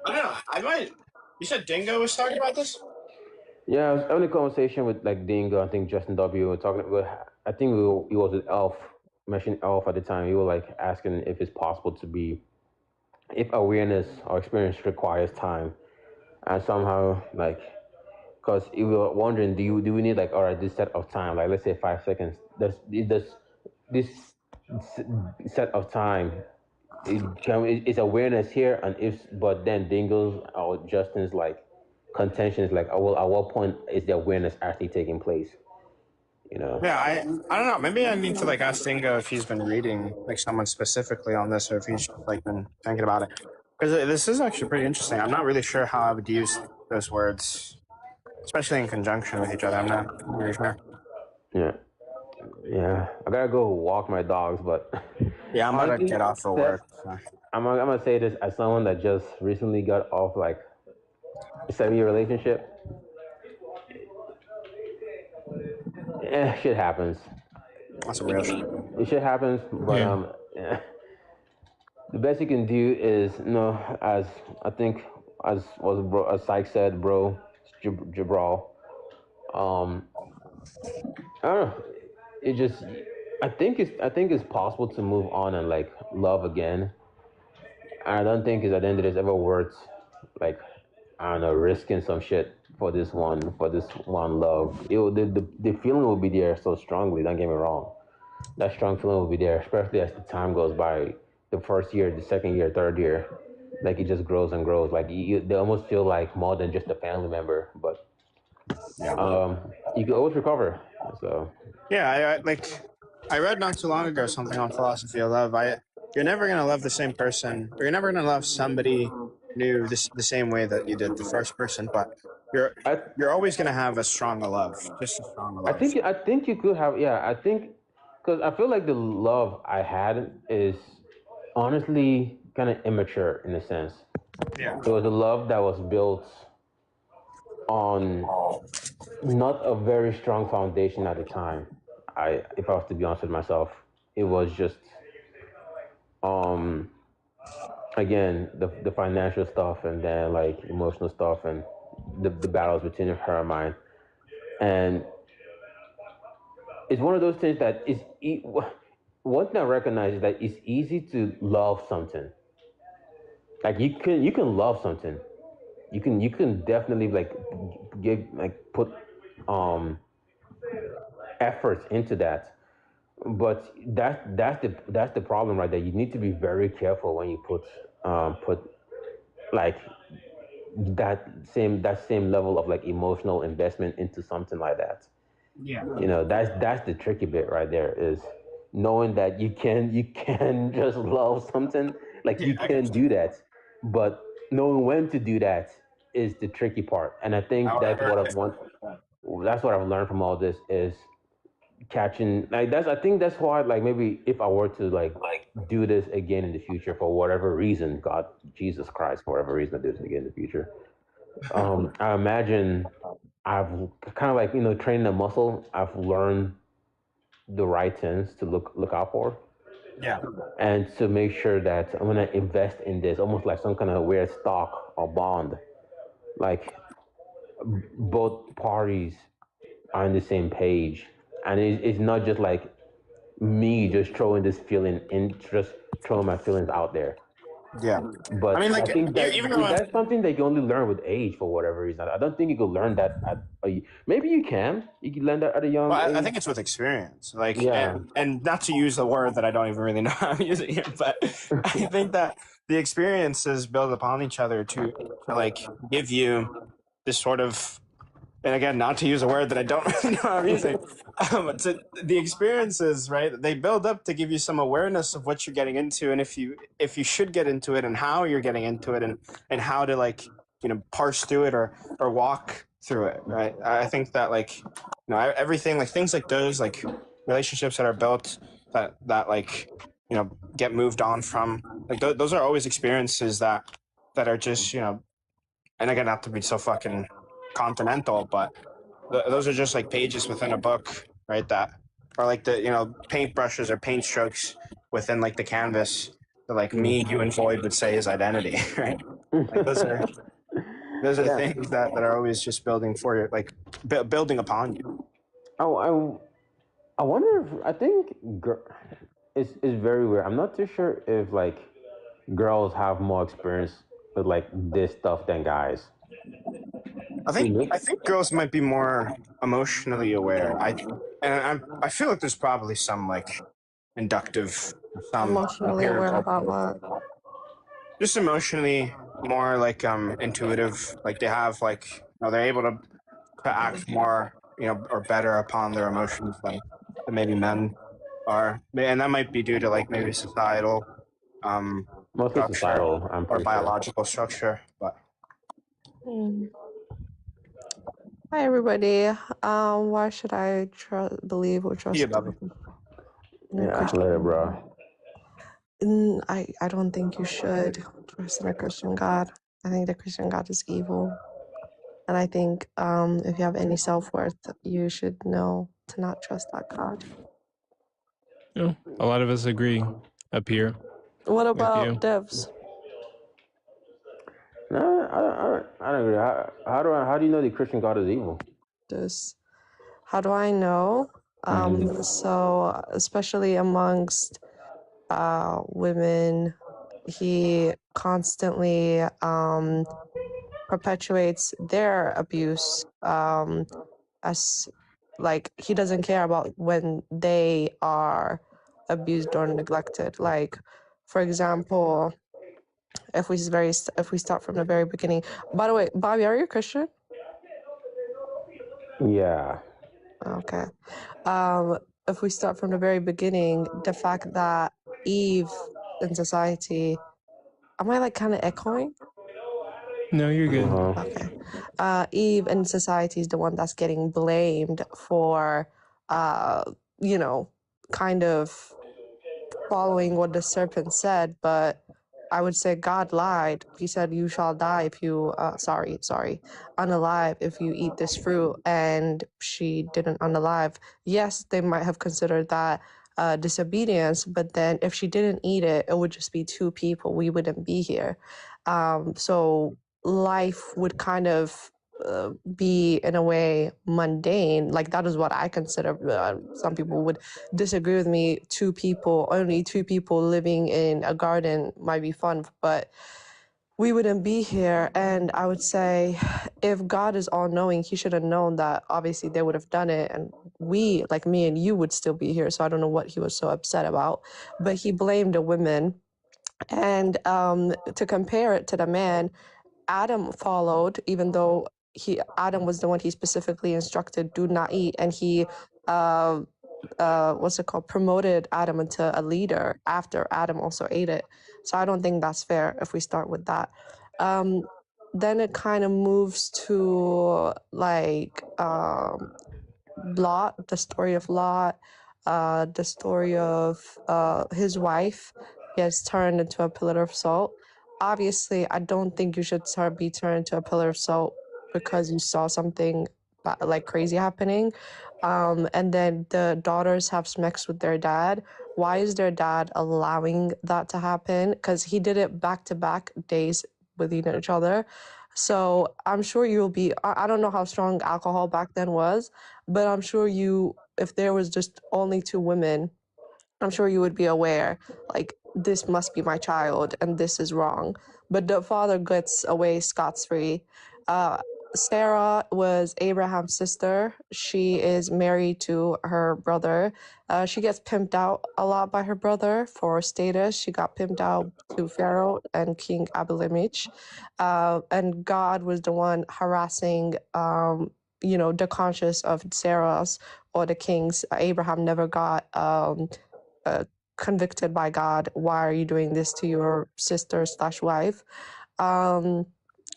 I don't know. I might. You said Dingo was talking about this? Yeah, I was having a conversation with like Dingo. I think Justin W. were talking. I think he was with Elf, mentioned Elf at the time. He was like asking if it's possible to be, if awareness or experience requires time, and somehow like, because we were wondering, do we need like, all right, this set of time, like let's say 5 seconds. Does this set of time? Is awareness here, and but then Dingo's or Justin's like contention is like, oh, well, at what point is the awareness actually taking place? Yeah, I don't know. Maybe I need to like ask Dingo if he's been reading like someone specifically on this, or if he's like been thinking about it. Because this is actually pretty interesting. I'm not really sure how I would use those words, especially in conjunction with each other. I'm not really sure. Yeah. I gotta go walk my dogs, but yeah, I'm gonna get off for work. So. I'm gonna say this as someone that just recently got off like a 7-year relationship. Shit happens. That's a real shit. Shit happens, but the best you can do is, as I think, as Syke said, bro, Jabral. I don't know. It just, I think it's possible to move on and like love again. And I don't think it's at the end of this ever worth like, I don't know, risking some shit for this one love. The feeling will be there so strongly. Don't get me wrong. That strong feeling will be there, especially as the time goes by. The first year, the second year, third year, like it just grows and grows. Like they almost feel like more than just a family member. But you can always recover. So yeah, I read not too long ago something on philosophy of love. You're never gonna love the same person, or you're never gonna love somebody new the same way that you did the first person. But you're always gonna have a stronger love, just a stronger love. I think you could have, yeah. I think because I feel like the love I had is honestly kind of immature in a sense. Yeah. It was a love that was built on not a very strong foundation at the time. If I was to be honest with myself, it was just um again the financial stuff and then like emotional stuff and the battles between her and mine. And it's one of those things that is one thing I recognize is that it's easy to love something. Like you can love something. You can definitely like put um efforts into that. But that's the problem, right? That you need to be very careful when you put like that same level of like emotional investment into something like that. Yeah. You know, that's the tricky bit right there is knowing that you can just love something, like you can do that, but knowing when to do that is the tricky part. And I think that's what I've learned from all this is catching like that's I think that's why like maybe if I were to like do this again in the future for whatever reason, God Jesus Christ, for whatever reason I do this again in the future, I imagine I've kind of like, you know, training a muscle. I've learned the right things to look out for. Yeah. And to make sure that I'm gonna invest in this, almost like some kind of weird stock or bond. Like both parties are on the same page, and it's not just like me just throwing this feeling in, just throwing my feelings out there. Yeah. But I mean, like, think that even though that's something that you only learn with age for whatever reason. I don't think you can learn that maybe you can. You can learn that at a young age. I think it's with experience, like, Yeah. and not to use a word that I don't even really know how I'm using it, but I think that the experiences build upon each other to like give you this sort of, and again, not to use a word that I don't really know how I'm using, the experiences, right? They build up to give you some awareness of what you're getting into, and if you should get into it, and how you're getting into it, and how to like, you know, parse through it or walk through it, right? I think that like, you know, everything like things like those, like relationships that are built that like, you know, get moved on from, like those are always experiences that are just, you know, and again, not to be so fucking continental, but those are just like pages within a book, right? That are like the, you know, paint brushes or paint strokes within like the canvas that like me, you, and Void would say is identity, right? Like those are things that are always just building for you, like building upon you. Oh, I wonder if I think it's very weird. I'm not too sure if like girls have more experience with like this stuff than guys. I think girls might be more emotionally aware. I feel like there's probably some like inductive, some Emotionally aware about what? Just emotionally more like intuitive. Like they have like, you know, they're able to act more, you know, or better upon their emotions than maybe men are, and that might be due to like maybe societal mostly structure societal, or biological structure, but. Hi everybody. Why should I believe or trust? Later, bro. I don't think you should trust in a Christian God. I think the Christian God is evil, and I think if you have any self-worth, you should know to not trust that God. Yeah, a lot of us agree up here. What about devs? No, I don't agree. How do you know the Christian God is evil? How do I know? So especially amongst women, he constantly perpetuates their abuse, as like he doesn't care about when they are abused or neglected. Like, for example, if we start from the very beginning. By the way, Bobby, are you a Christian? Yeah. Okay. If we start from the very beginning, the fact that Eve in society, am I like kind of echoing? No, you're good. Okay. Eve in society is the one that's getting blamed for, you know, kind of following what the serpent said, but I would say God lied. He said, "You shall die if you, unalive if you eat this fruit," and she didn't unalive. Yes, they might have considered that disobedience, but then if she didn't eat it, it would just be two people. We wouldn't be here. So life would kind of be in a way mundane. Like that is what I consider. Some people would disagree with me. Only two people living in a garden might be fun, but we wouldn't be here. And I would say if God is all knowing, he should have known that obviously they would have done it, and we, like me and you, would still be here. So I don't know what he was so upset about, but he blamed the women. And to compare it to the man, Adam followed, even though Adam was the one he specifically instructed, do not eat, and he promoted Adam into a leader after Adam also ate it. So I don't think that's fair if we start with that. Then it kind of moves to like Lot, the story of Lot, the story of his wife gets turned into a pillar of salt. Obviously, I don't think you should be turned into a pillar of salt because you saw something like crazy happening. And then the daughters have sex with their dad. Why is their dad allowing that to happen? Because he did it back-to-back days with each other. So I'm sure you'll be, I don't know how strong alcohol back then was, but I'm sure if there was just only two women, I'm sure you would be aware, like, this must be my child and this is wrong. But the father gets away scot-free. Sarah was Abraham's sister. She is married to her brother. She gets pimped out a lot by her brother for status. She got pimped out to Pharaoh and King Abimelech. And God was the one harassing, the conscience of Sarah's or the kings. Abraham never got convicted by God. Why are you doing this to your sister/wife?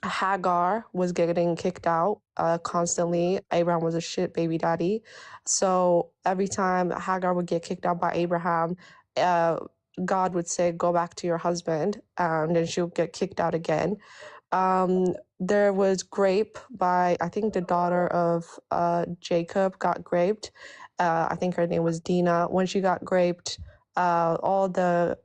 Hagar was getting kicked out constantly. Abraham was a shit baby daddy. So every time Hagar would get kicked out by Abraham, God would say, go back to your husband, and then she'll get kicked out again. There was grape by, I think the daughter of Jacob got graped. I think her name was Dinah. When she got graped, all the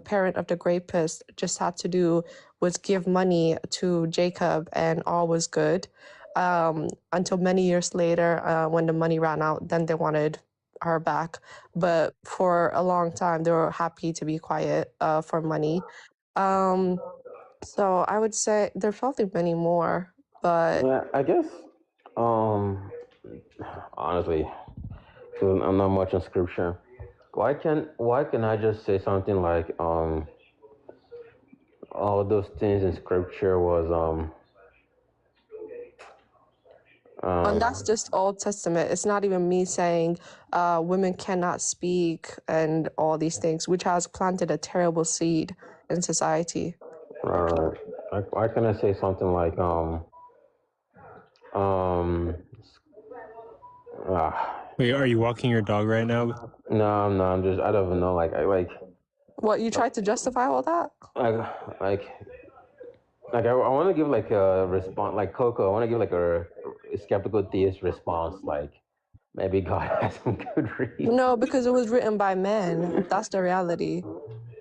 parent of the rapist just had to do was give money to Jacob, and all was good. Until many years later, when the money ran out, then they wanted her back. But for a long time, they were happy to be quiet for money. So I would say there's probably many more, but Yeah, I guess, honestly, I'm not much on scripture. Why can I just say something like all those things in scripture was and that's just Old Testament. It's not even me saying women cannot speak and all these things, which has planted a terrible seed in society. Right. Why can I say something like Wait, are you walking your dog right now? No, I'm not. I don't even know. What, you tried to justify all that? I want to give like a response, like Coco. I want to give like a skeptical theist response, like maybe God has some good reason. No, because it was written by men. That's the reality.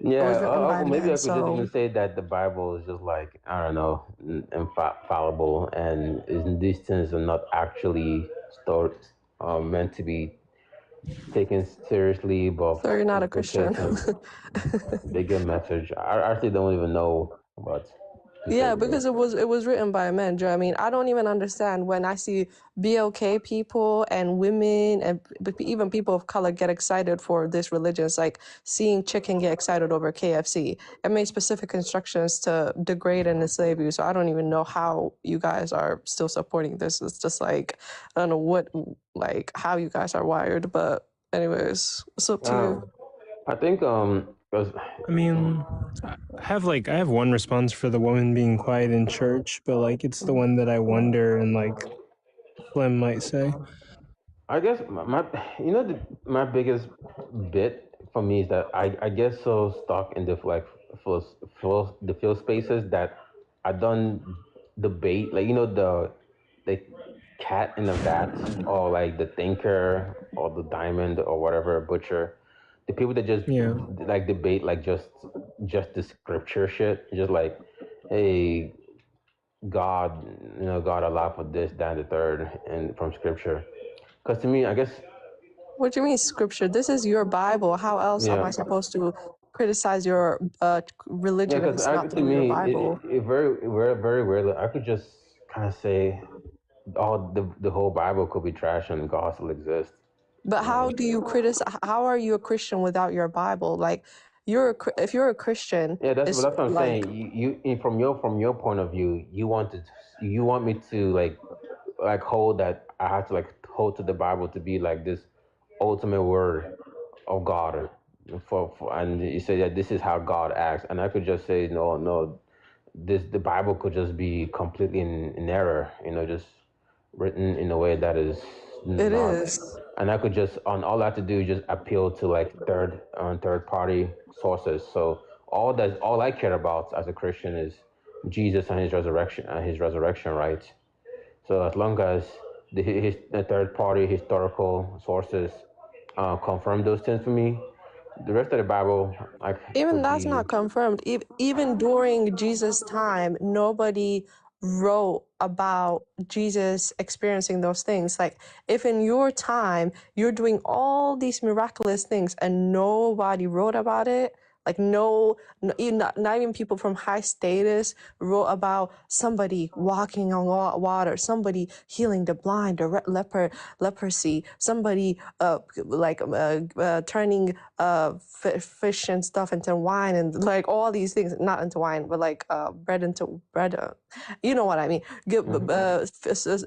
Yeah, maybe I could just even say that the Bible is just like, I don't know, infallible, and these things are not actually meant to be taken seriously, but so you're not a Christian. Bigger message. I actually don't even know what. Yeah, because it was written by men. Do you know what I mean? I don't even understand when I see BLK people and women and even people of color get excited for this religion. It's like seeing chicken get excited over KFC. It made specific instructions to degrade and enslave you. So I don't even know how you guys are still supporting this. It's just like, I don't know how you guys are wired. But anyways, what's up to you? I think I mean, I have one response for the woman being quiet in church, but like it's the one that I wonder and like Clem might say. I guess my biggest bit for me is that I get so stuck in the like the field spaces that I don't debate like the cat in the vat or like the thinker or the diamond or whatever butcher, the people that just like debate like just the scripture shit, just like, hey, God, God allowed for this, that, and the third, and from scripture. Because to me, I guess. What do you mean scripture? This is your Bible. How else am I supposed to criticize your religion if it's not To through your me, Bible? it very rarely I could just kind of say, oh, the whole Bible could be trash and God still exists. But how do you criticize? How are you a Christian without your Bible? Like, if you're a Christian, Yeah, that's it's what I'm like, saying. From your point of view, you want me to like hold that I have to like hold to the Bible to be like this ultimate word of God and you say that this is how God acts, and I could just say no, the Bible could just be completely in error, just written in a way that is it not. is. And I could just on all I have to do is just appeal to like third party sources. So all I care about as a Christian is Jesus and his resurrection, right? So as long as the third party historical sources confirm those things for me, the rest of the Bible like Even could that's be. not confirmed. Even during Jesus' time, nobody wrote about Jesus experiencing those things. Like, if in your time you're doing all these miraculous things and nobody wrote about it, like not even people from high status wrote about somebody walking on water, somebody healing the blind or leprosy, somebody turning fish and stuff into wine and like all these things, not into wine, but like bread into bread. You know what I mean?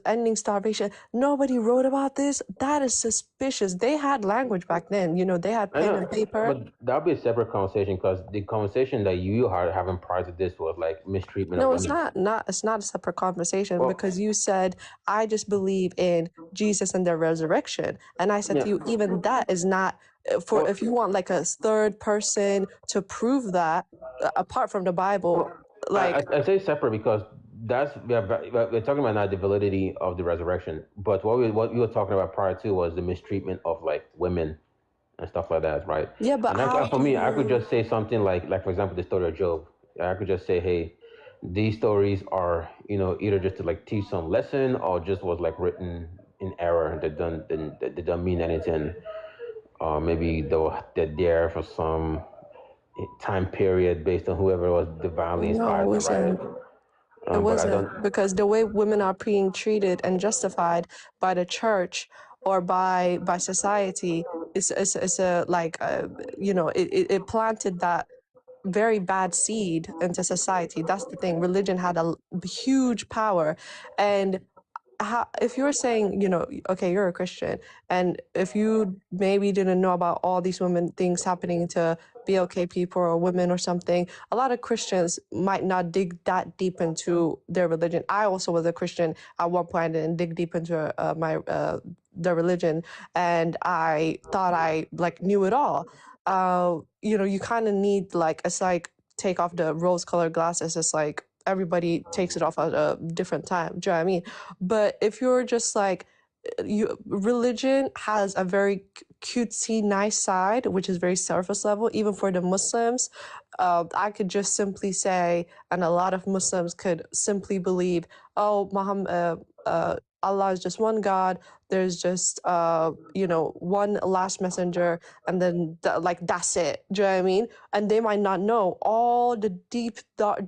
Ending starvation. Nobody wrote about this. That is suspicious. They had language back then. They had I pen know, and paper. but that'll be a separate conversation because the conversation that you are having prior to this was like mistreatment of No, it's women. not. It's not a separate conversation because you said I just believe in Jesus and the resurrection, and I said to you, even that is not if you want like a third person to prove that apart from the Bible, like. I say separate because we're talking about now the validity of the resurrection, but what we were talking about prior to was the mistreatment of like women and stuff like that, right? Yeah, but And how for do me, I could you? just say something like for example, the story of Job. I could just say, hey, these stories are either just to like teach some lesson or just was like written in error that don't mean anything, or maybe they're there for some time period based on whoever was divinely No, it inspired to write it. wasn't. It But I don't. wasn't because the way women are being treated and justified by the church or by society is a like it planted that very bad seed into society. That's the thing. Religion had a huge power, and if you're saying, okay, you're a Christian, and if you maybe didn't know about all these women things happening to BLK people or women or something, a lot of Christians might not dig that deep into their religion. I also was a Christian at one point and dig deep into the religion, and I thought I like knew it all. You kind of need like it's like take off the rose-colored glasses. It's like everybody takes it off at a different time. Do you know what I mean? But if you're just like, religion has a very cutesy, nice side, which is very surface level, even for the Muslims. I could just simply say, and a lot of Muslims could simply believe, oh, Muhammad, Allah is just one God. There's just, one last messenger, and then that's it. Do you know what I mean? And they might not know all the deep,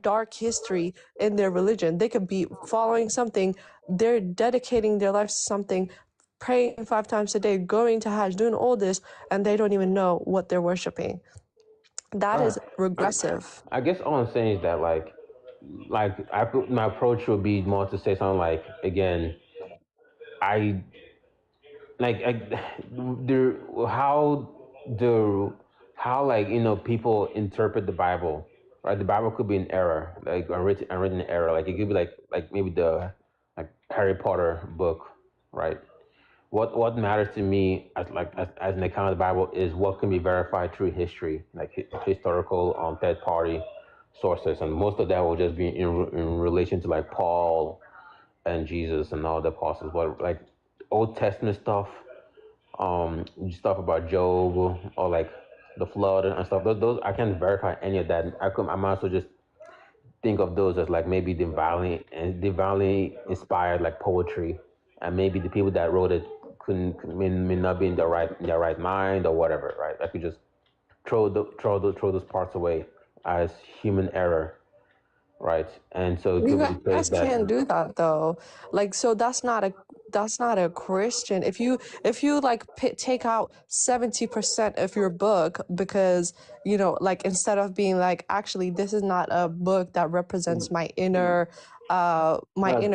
dark history in their religion. They could be following something. They're dedicating their lives to something, praying 5 times a day, going to Hajj, doing all this, and they don't even know what they're worshiping. That is regressive. I guess all I'm saying is that my approach would be more to say something like, again, I the how like people interpret the Bible, right? The Bible could be in error, like unwritten in error. Like it could be like maybe the like Harry Potter book, right? What matters to me as an account of the Bible is what can be verified through history, like historical third party sources, and most of that will just be in relation to like Paul and Jesus and all the apostles. But like Old Testament stuff about Job or like the flood and stuff. Those I can't verify any of that. I might also just think of those as like maybe divinely inspired like poetry, and maybe the people that wrote it may not be in their right mind or whatever. Right? I could just throw those parts away as human error. Right? And so it You could be the case guys that can't do that though. Like, so that's not a Christian. If you like take out 70% of your book because like instead of being like, actually this is not a book that represents my inner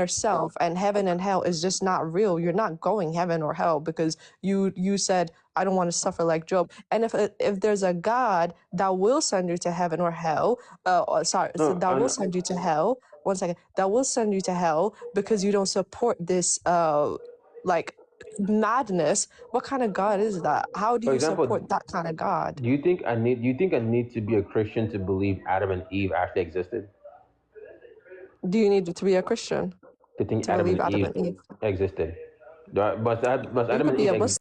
self, and heaven and hell is just not real. You're not going heaven or hell because you said I don't want to suffer like Job. And if there's a God that will send you to heaven or hell, so no, that I will know. send you to hell. One second, that will send you to hell because you don't support this like madness. What kind of God is that? How do For you example, support that kind of God? do you think I need to be a Christian to believe Adam and Eve actually existed? Do you need to be a Christian To think to Adam believe and Adam Eve and Eve? existed? But You Adam could and be Eve a Muslim.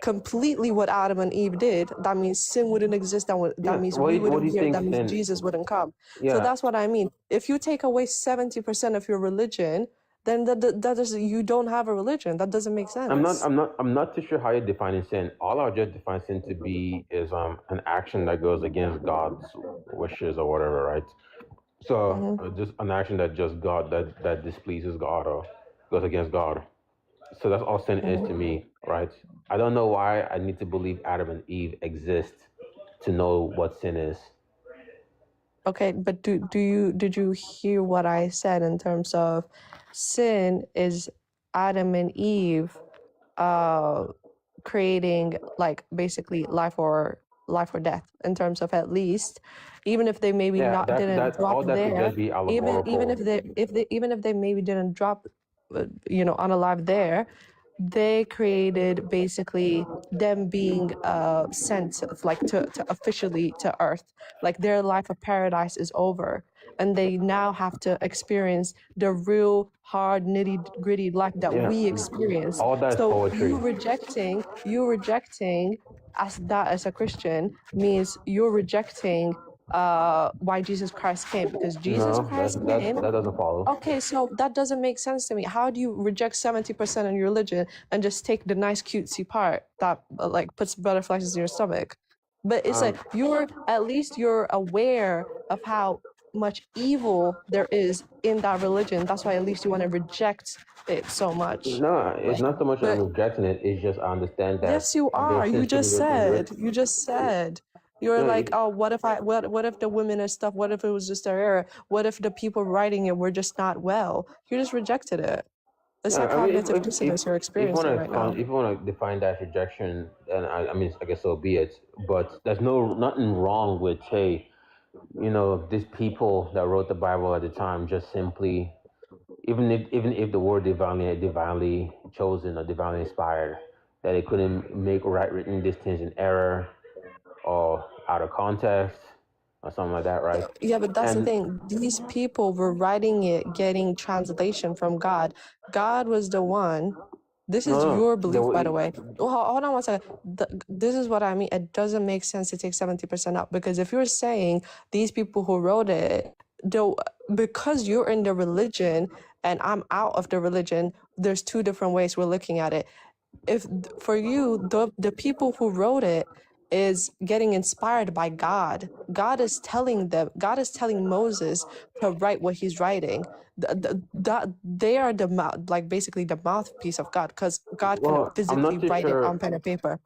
Completely what Adam and Eve did, that means sin wouldn't exist. That Yeah. means we What do wouldn't you be here. think That means then? Jesus wouldn't come. So Yeah. that's what I mean. If you take away 70% of your religion, then that is, you don't have a religion. That doesn't make sense. I'm not too sure how you're defining sin. All I'll just define sin to be is an action that goes against God's wishes or whatever, right? So Hmm. just an action that just God that displeases God or goes against God. So that's all sin is to Hmm. me, right? I don't know why I need to believe Adam and Eve exist to know what sin is. Okay, but did you hear what I said in terms of sin is Adam and Eve uh creating like basically life or death in terms of, at least, even if they maybe Yeah, not didn't that drop all that could there, just be even allegorical. if they maybe didn't drop unalive there, they created basically them being sent like to officially to earth, like their life of paradise is over and they now have to experience the real hard nitty gritty life that Yeah, we experience. all that is So poetry. you rejecting as that as a Christian means you're rejecting why Jesus Christ came, because Jesus No, Christ came. that doesn't follow. Okay, so that doesn't make sense to me. How do you reject 70% of your religion and just take the nice cutesy part that like puts butterflies in your stomach? But it's like Um, you're aware of how much evil there is in that religion. That's why at least you want to reject it so much. no, it's Like, not so much that I'm but rejecting it. It's just I understand that yes, you there's are. You systems just said. You just yeah, said. You're no, like, oh, what if the women and stuff? What if it was just their error? What if the people writing it were just not well? You just rejected it. It's no. like I mean, cognitive dissonance you're experiencing right now. if you want to define that as rejection, then I mean, I guess so be it. But there's nothing wrong with hey, these people that wrote the Bible at the time just simply even if the word divinely chosen or divinely inspired, that they couldn't make right written these things in error or out of context or something like that, right? Yeah, but that's the And thing. These people were writing it, getting translation from God. God was the one This is No, your the belief, by the way, way. Hold on one second. This is what I mean. It doesn't make sense to take 70% out, because if you're saying these people who wrote it, because you're in the religion and I'm out of the religion, there's two different ways we're looking at it. If for you, the people who wrote it is getting inspired by God. God is telling Moses to write what he's writing. They are the like basically the mouthpiece of God, because God can well, I'm physically not too write it sure. on pen and paper.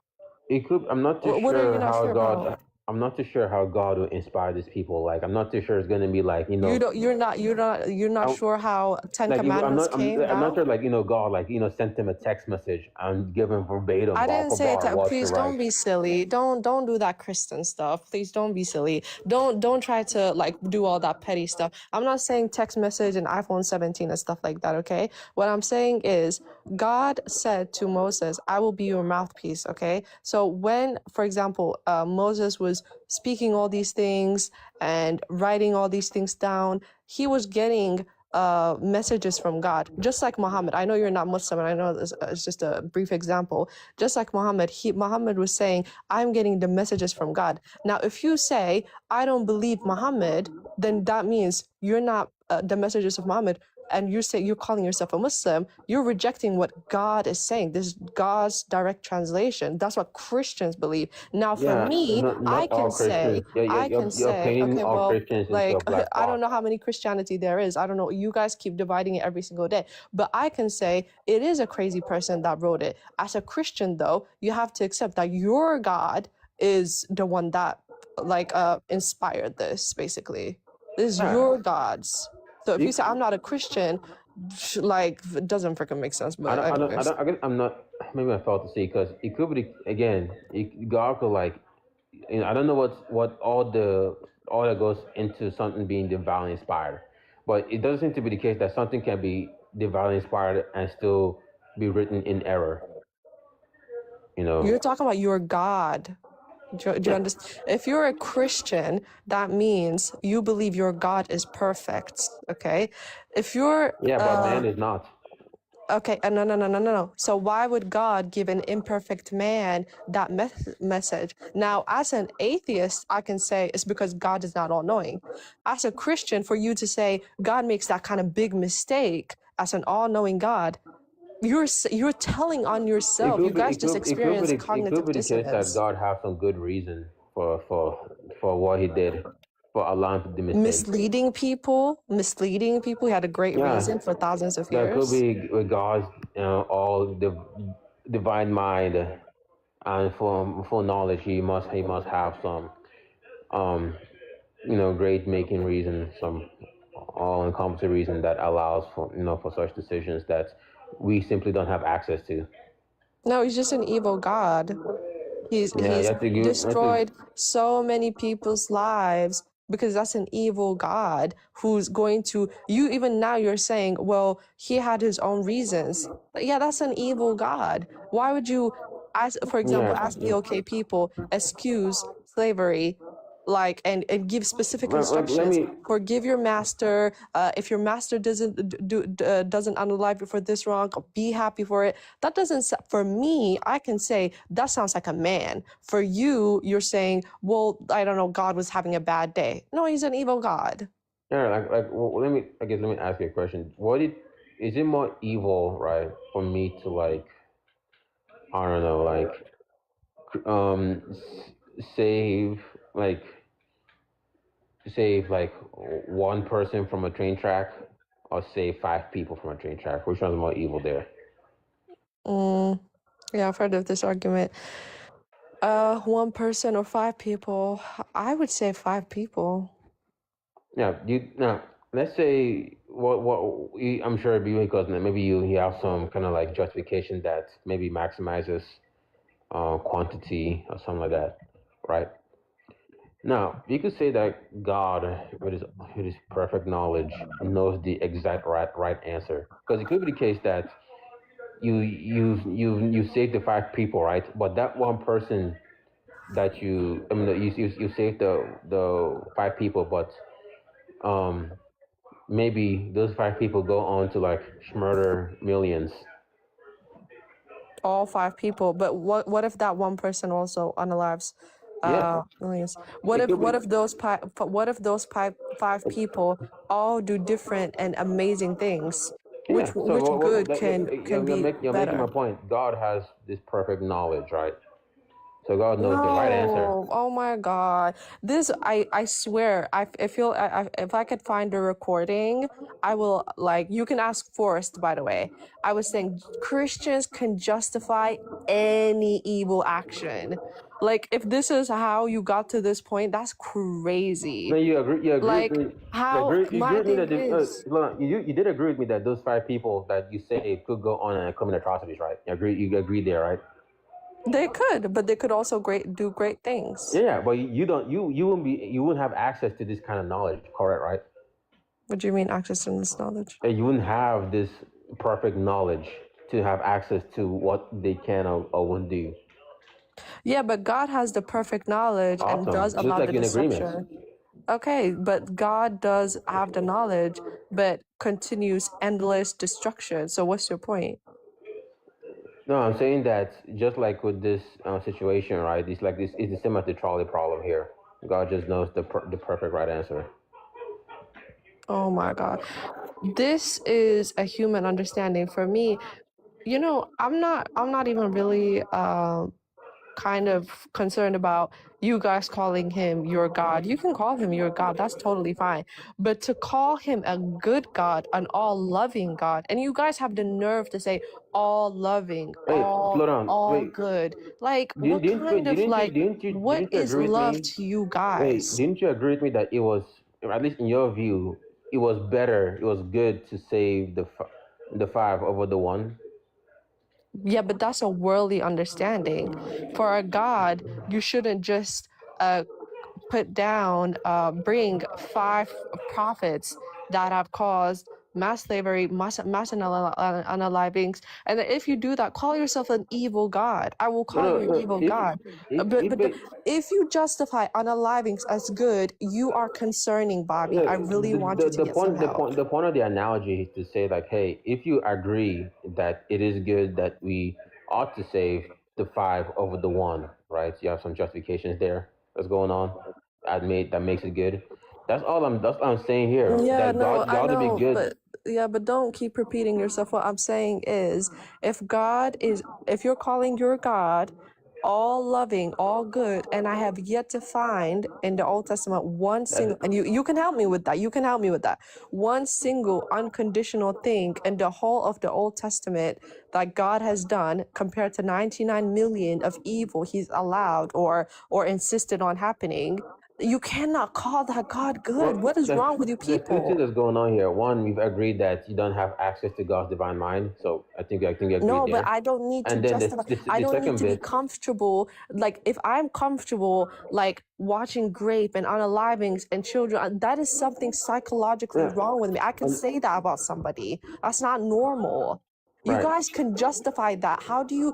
It could. I'm not too What are you sure not how sure God. about? I'm not too sure how God will inspire these people. Like, I'm not too sure it's gonna be like, You're not I'm, sure how Ten like I'm Commandments not. came I'm not down? sure, like, God, like, sent him a text message and give him verbatim, I bar didn't for say it. bar, what to Please write. don't be silly. Don't do that Christian stuff. Please don't be silly. Don't try to like do all that petty stuff. I'm not saying text message and iPhone 17 and stuff like that. Okay. What I'm saying is God said to Moses, "I will be your mouthpiece." Okay. So when, for example, Moses was speaking all these things and writing all these things down, he was getting messages from God, just like Muhammad. I know you're not Muslim, and I know this is just a brief example. Just like Muhammad, Muhammad was saying, "I'm getting the messages from God." Now, if you say, "I don't believe Muhammad," then that means you're not the messages of Muhammad, and you're calling yourself a Muslim. You're rejecting what God is saying. This is God's direct translation. That's what Christians believe. Now, for Yeah, me, not all Christians. You're painting okay, all well, Christians into a like black I don't box. know how many Christianity there is. I don't know. You guys keep dividing it every single day. But I can say it is a crazy person that wrote it. As a Christian, though, you have to accept that your God is the one that inspired this, basically. This is Yeah, your God's. So if you say I'm not a Christian, like it doesn't freaking make sense. I But don't, I don't, I anyways. don't, I guess I'm not. Maybe I failed to see, because it could be, again. God could, like, I don't know what all that goes into something being divinely inspired, but it doesn't seem to be the case that something can be divinely inspired and still be written in error. You're talking about your God. Do you understand? If you're a Christian, that means you believe your God is perfect. Okay. If you're Yeah, but man is not. okay, no. So why would God give an imperfect man that message? Now, as an atheist, I can say it's because God is not all knowing. As a Christian, for you to say God makes that kind of big mistake as an all knowing God, you're telling on It yourself. You could be. guys It just could. It could be. experienced It could cognitive be the case that dissonance. God has some good reason for what He did, for allowing the mistake. Misleading people. He had a great Yeah, reason for thousands of that could years. be with God's, all the divine mind, and for knowledge. He must have some, um great making reason, some all encompassing reason that allows for such decisions that we simply don't have access to. No, he's just an evil God. Yeah, you He's have to give. You have to, destroyed so many people's lives because that's an evil God who's going to you. Even now you're saying, well, he had his own reasons. But yeah, that's an evil God. Why would you, as for example, yeah. as the okay people, excuse slavery, like and give specific Let instructions? me. Forgive your master. If your master doesn't unalive you for this wrong, be happy for it. That doesn't, for me, I can say that sounds like a man. For you, you're saying, well, I don't know, God was having a bad day. No, he's an evil God. Yeah, well, let me ask you a question. Is it more evil, right, for me to, like, I don't know, like, save, like, one person from a train track, or save five people from a train track? Which one's more evil there? Yeah, I've heard of this argument. One person or five people? I would say five people. Yeah, now let's say I'm sure it'd be because maybe you have some kind of like justification that maybe maximizes quantity or something like that, right? Now you could say that God, with his perfect knowledge, knows the exact right answer, because it could be the case that you saved the five people, right? But that one person that you saved the five people, but maybe those five people go on to, like, murder millions, all 5 people, but what if that one person also unalives millions? What if those 5 people all do different and amazing things? Which Yeah. So good can be you're making my better? point. God has this perfect knowledge, right? So God knows the right answer. No, oh my God. This, I swear, I feel, if I could find a recording, I will, like, you can ask Forrest, by the way. I was saying Christians can justify any evil action. Like, if this is how you got to this point, that's crazy. No, you agree with Like, me. how, You agree my with me thing that is, hold on, you did agree with me that those 5 people that you say could go on and commit atrocities, right? You agree there, right? they could, but they could also do great things. Yeah, but you wouldn't have access to this kind of knowledge, correct, right? What do you mean access to this knowledge? And you wouldn't have this perfect knowledge to have access to what they can or wouldn't do. Yeah, but God has the perfect knowledge and does Awesome. Looks allow like the you're in agreement. deception. Okay, but God does have the knowledge, but continues endless destruction. So what's your point? No, I'm saying that just like with this situation, right? It's like this. It's the same as the trolley problem here. God just knows the perfect right answer. Oh my God. This is a human understanding for me. You know, I'm not even really kind of concerned about you guys calling him your God. You can call him your God. That's totally fine. But to call him a good God, an all-loving God, and you guys have the nerve to say all loving, Wait, slow down. all Wait, good. Like, what kind of like, what didn't you is agree with love me? to you Wait, guys? didn't you agree with me that it was, at least in your view, it was better, it was good to save the 5 over the 1? Yeah, but that's a worldly understanding. For a God, you shouldn't just bring 5 prophets that have caused mass slavery, mass unalivings, and if you do that, call yourself an evil God. I will call you an evil God. But if you justify unalivings as good, you are concerning, Bobby. I really want you to get some help. The point of the analogy is to say like, hey, if you agree that it is good that we ought to save the 5 over the 1, right? You have some justifications there that's going on. That makes it good. That's all I'm saying here. Yeah, That no, I God to be know, good. but don't keep repeating yourself. What I'm saying is, if you're calling your God all loving, all good, and I have yet to find in the Old Testament one single, and you can help me with that. You can help me with that. One single unconditional thing in the whole of the Old Testament that God has done compared to 99 million of evil he's allowed or insisted on happening. You cannot call that God good. What is wrong with you There's 2 things people? that's going on here. One, we've agreed that you don't have access to God's divine mind. So I think we agreed No, but there. I don't need to And then justify. I the don't need second to be bit. comfortable. Like, if I'm comfortable, like, watching rape and unalivings and children, that is something psychologically Yeah. wrong with me. I can say that about somebody. That's not normal. You Right. guys can justify that. How do you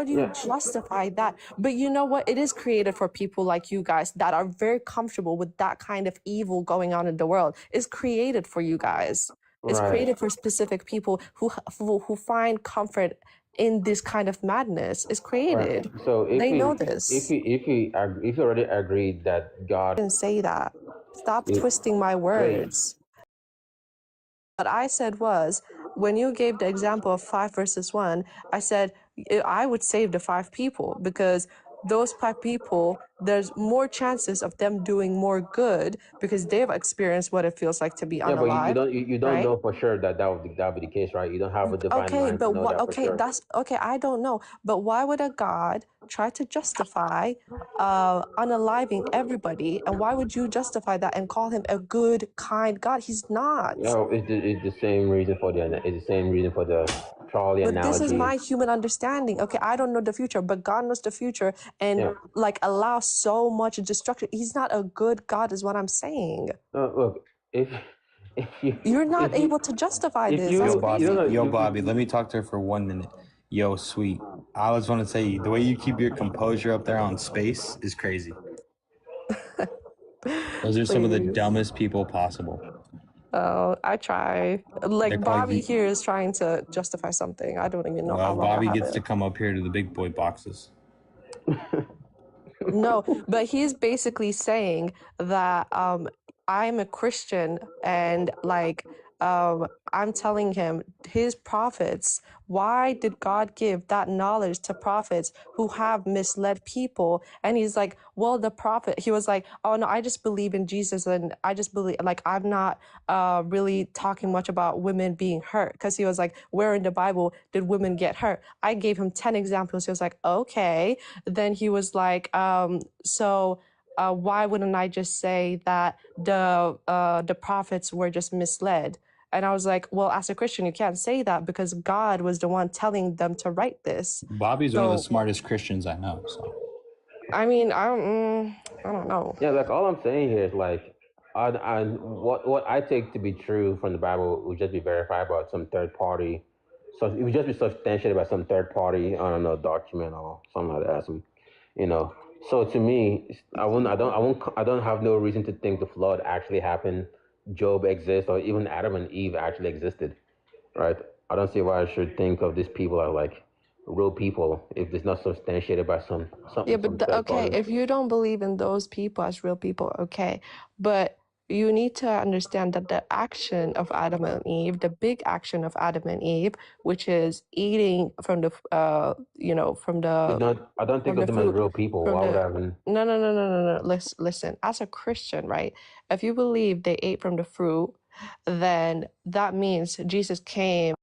Yeah. justify that? But you know what? It is created for people like you guys that are very comfortable with that kind of evil going on in the world. It's created for you guys. It's Right. created for specific people who find comfort in this kind of madness. It's created. Right. So They know this. if you already agreed that God Didn't say that. Stop twisting my words. What I said was, when you gave the example of 5 versus 1, I said I would save the 5 people because those 5 people, there's more chances of them doing more good because they've experienced what it feels like to be Yeah, but unalive, you don't right? know for sure that would be the case, right? You don't have a divine Okay, mind to but know what? that for Okay, sure. that's okay. I don't know, but why would a God try to justify unaliving everybody, and why would you justify that and call him a good, kind God? He's not. Yeah, it's the same reason for the trolley But this is analogy. my human understanding. Okay, I don't know the future, but God knows the future, and Yeah. like allows so much destruction. He's not a good God, is what I'm saying. Look, if you You're not if you able to justify if this. you That's Yo, you Bobby. know crazy. Yo, Bobby. Let me talk to her for 1 minute. Yo, sweet. I was want to say the way you keep your composure up there on space is crazy. Those are some of the Please. dumbest people possible. Oh, I try. Like Bobby here is trying to justify something. I don't even know how Well, long I Bobby have gets it. to come up here to the big boy boxes. No, but he's basically saying that I'm a Christian and like I'm telling him his prophets, why did God give that knowledge to prophets who have misled people? And he's like, well, the prophet, he was like, oh no, I just believe in Jesus and I just believe, like, I'm not really talking much about women being hurt, because he was like, where in the Bible did women get hurt? I gave him 10 examples. He was like, okay. Then he was like, why wouldn't I just say that the prophets were just misled? And I was like, well, as a Christian, you can't say that because God was the one telling them to write this. Bobby's one of the smartest Christians I know. So I mean, I don't know. Yeah, like all I'm saying here is like, what I take to be true from the Bible would just be verified by some third party. So it would just be substantiated by some third party, I don't know, document or something like that. You know. So to me, I don't have no reason to think the flood actually happened, Job exists, or even Adam and Eve actually existed, right? I don't see why I should think of these people as like real people if it's not substantiated by some Yeah, some but third okay, party. if you don't believe in those people as real people, okay, but you need to understand that the action of Adam and Eve, the big action of Adam and Eve, which is eating from the, It's not. I don't think from of the them as fruit, real people. from Why would the, I even? no. Listen, as a Christian, right? If you believe they ate from the fruit, then that means Jesus came.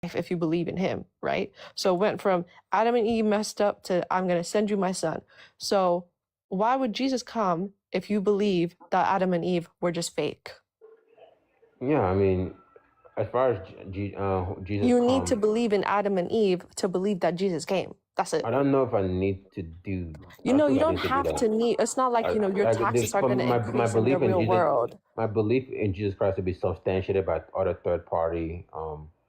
If you believe in him, right? So it went from Adam and Eve messed up to I'm going to send you my son. So why would Jesus come if you believe that Adam and Eve were just fake? Yeah, I mean, as far as Jesus You need to come, believe in Adam and Eve to believe that Jesus came. That's it. I don't know if I need to do. I You don't know, think you I don't need to do have that. to need, it's not like, your taxes are For going to my increase in the belief in real Jesus, world. my belief in Jesus Christ to be substantiated by other third party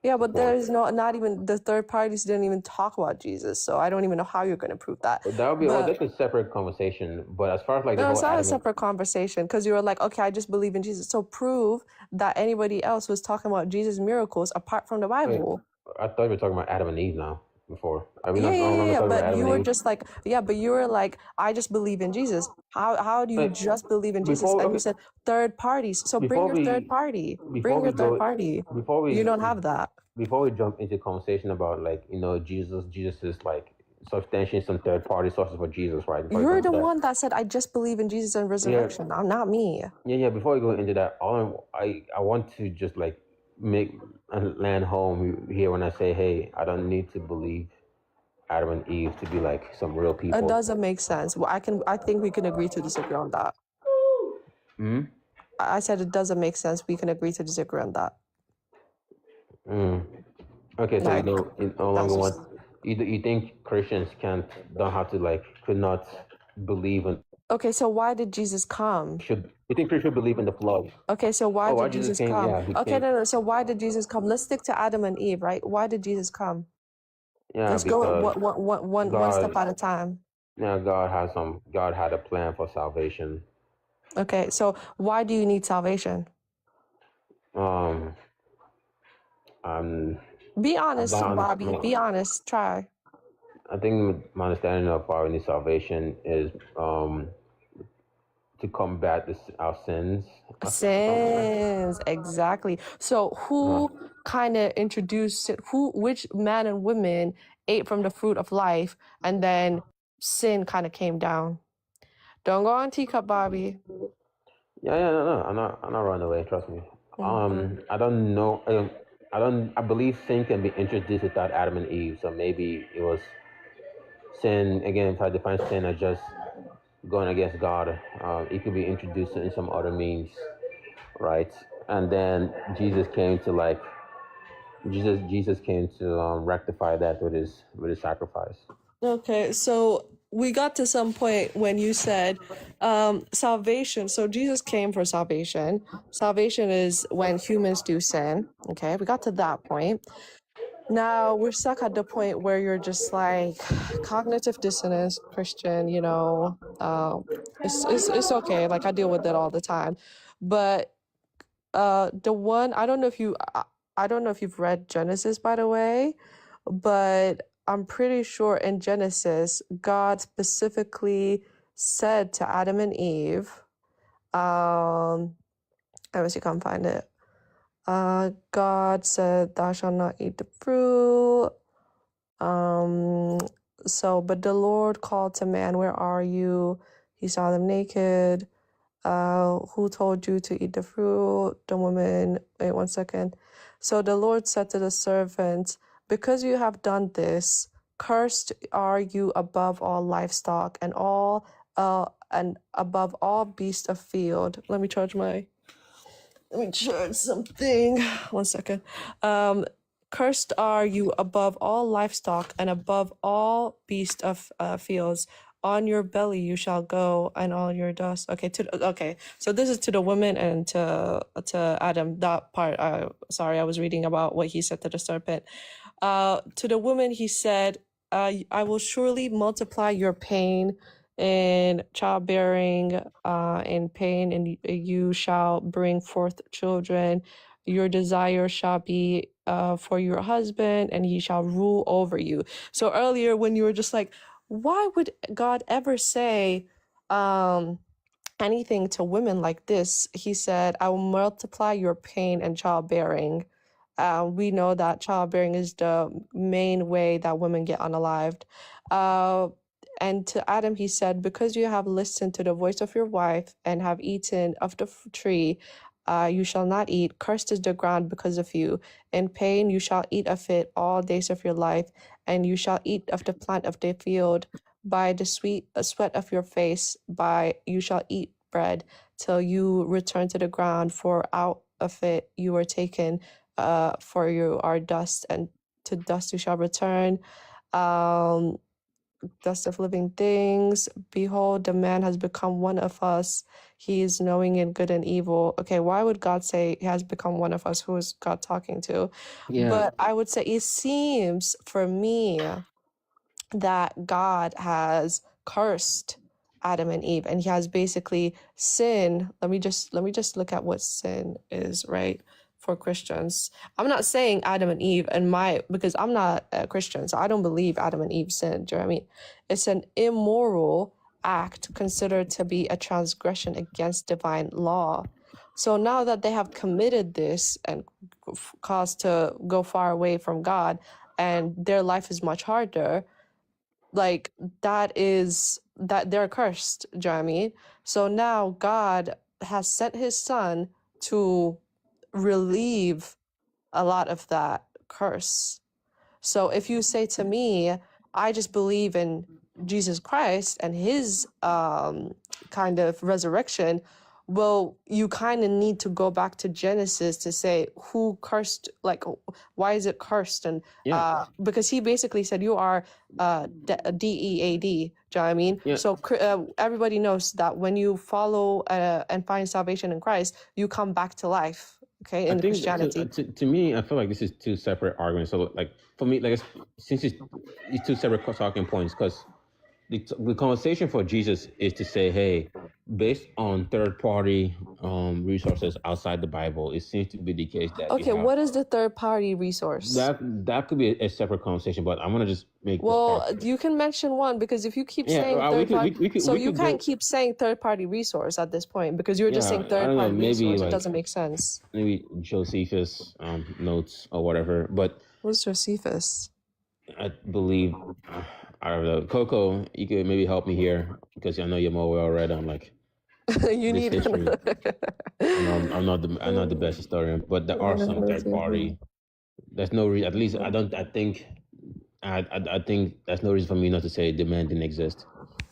Yeah, but support. there's not even, the third parties didn't even talk about Jesus. So I don't even know how you're going to prove that. But that would be But that's a separate conversation. But as far as like the no, whole it's not a Adam and separate conversation because you were like, okay, I just believe in Jesus. So prove that anybody else was talking about Jesus' miracles apart from the wait, Bible. I thought we were talking about Adam and Eve now before. Are we not no longer Yeah. talking about But Adam you and were Eve? just like, but you were like, I just believe in Jesus. How do you Like just believe in Jesus? before And you okay, said third parties. So bring before your third we party. before Bring we your third go party. before You we don't have that. before we jump into conversation about like Jesus is like substantiating some third party sources for Jesus, right? Before we go You're into the that, one that said, I just believe in Jesus and yeah, resurrection. Not me. yeah. Before we go into that, I want to just like make land home here when I say, hey, I don't need to believe Adam and Eve to be like some real It people. doesn't make sense. Well, I think we can agree to disagree on that. Hmm. I said it doesn't make sense. We can agree to disagree on that. Okay, so Like, you no longer that's want just you think Christians don't have to like could not believe in okay. So why did Jesus come? you think Christians should believe in the flood? Okay, so why Oh, why did Jesus Jesus came? come? Yeah, he Okay, came. no. So why did Jesus come? Let's stick to Adam and Eve, right? Why did Jesus come? Yeah, Let's go because one step God, at a time. yeah, God had a plan for salvation. Okay, so why do you need salvation? Um, I'm, Be I'm honest, not, Bobby. Be honest. Try. I think my understanding of why we need salvation is to combat our sins. Sins, exactly. So who kind of introduced it? Which man and women ate from the fruit of life and then sin kind of came down? Don't go on teacup, Bobby. Yeah, no, I'm not running away. Trust me. I don't know. I believe sin can be introduced without Adam and Eve. So maybe it was sin again. If I define sin as just going against God, it could be introduced in some other means, right? and then Jesus came to rectify that with his sacrifice. Okay, so we got to some point when you said salvation. So Jesus came for salvation. Salvation is when humans do sin. Okay, we got to that point. Now we're stuck at the point where you're just like cognitive dissonance, Christian. It's okay. Like I deal with it all the time, but the one I don't know if you've read Genesis, by the way, but I'm pretty sure in Genesis God specifically said to Adam and Eve, let me see if I can find it. God said, "Thou shalt not eat the fruit." But the Lord called to man, "Where are you?" He saw them naked. Who told you to eat the fruit? The woman, wait 1 second. So the Lord said to the servant, because you have done this, cursed are you above all livestock and above all beasts of field. Let me charge something. 1 second. Cursed are you above all livestock and above all beasts of fields. On your belly you shall go, and all your dust. Okay. So this is to the woman and to Adam. That part. Sorry, I was reading about what he said to the serpent. To the woman he said, "I will surely multiply your pain in childbearing, in pain, and you shall bring forth children. Your desire shall be for your husband, and he shall rule over you." So earlier, when you were just like, why would God ever say anything to women like this? He said, "I will multiply your pain and childbearing." We know that childbearing is the main way that women get unalived. And to Adam, he said, because you have listened to the voice of your wife and have eaten of the tree, you shall not eat. Cursed is the ground because of you. In pain you shall eat of it all days of your life, and you shall eat of the plant of the field. By the sweat of your face, you shall eat bread till you return to the ground, for out of it you were taken, for you are dust, and to dust you shall return. Dust of living things. Behold, the man has become one of us. He is knowing in good and evil. Okay, why would God say he has become one of us? Who is God talking to? Yeah. But I would say it seems for me that God has cursed Adam and Eve, and he has basically sin. Let me just look at what sin is, right? For Christians, I'm not saying Adam and Eve because I'm not a Christian, so I don't believe Adam and Eve sinned. Do you know what I mean? It's an immoral act considered to be a transgression against divine law. So now that they have committed this and caused to go far away from God, and their life is much harder, like that they're cursed. Do you know what I mean? So now God has sent his son to relieve a lot of that curse. So if you say to me, I just believe in Jesus Christ and his kind of resurrection, well, you kind of need to go back to Genesis to say who cursed, like why is it cursed? And because he basically said you are DEAD. Do you know what I mean? Yeah. So everybody knows that when you follow and find salvation in Christ, you come back to life. Okay, in Christianity. To me, I feel like this is two separate arguments. So, like for me, like since it's two separate talking points, because the conversation for Jesus is to say, hey, based on third-party resources outside the Bible, it seems to be the case that what is the third-party resource? That could be a separate conversation, but I'm gonna just make. Well, you can mention one, because if you keep saying third-party, so you can't keep saying third-party resource at this point, because you're just saying third-party resource. It doesn't make sense. Maybe Josephus notes or whatever, but what's Josephus? I believe. I don't know, Coco. You could maybe help me here because I know you're more well read on like you need history. I'm not the best historian, but there are some third party. There's no reason. At least I don't. I think there's no reason for me not to say the man didn't exist,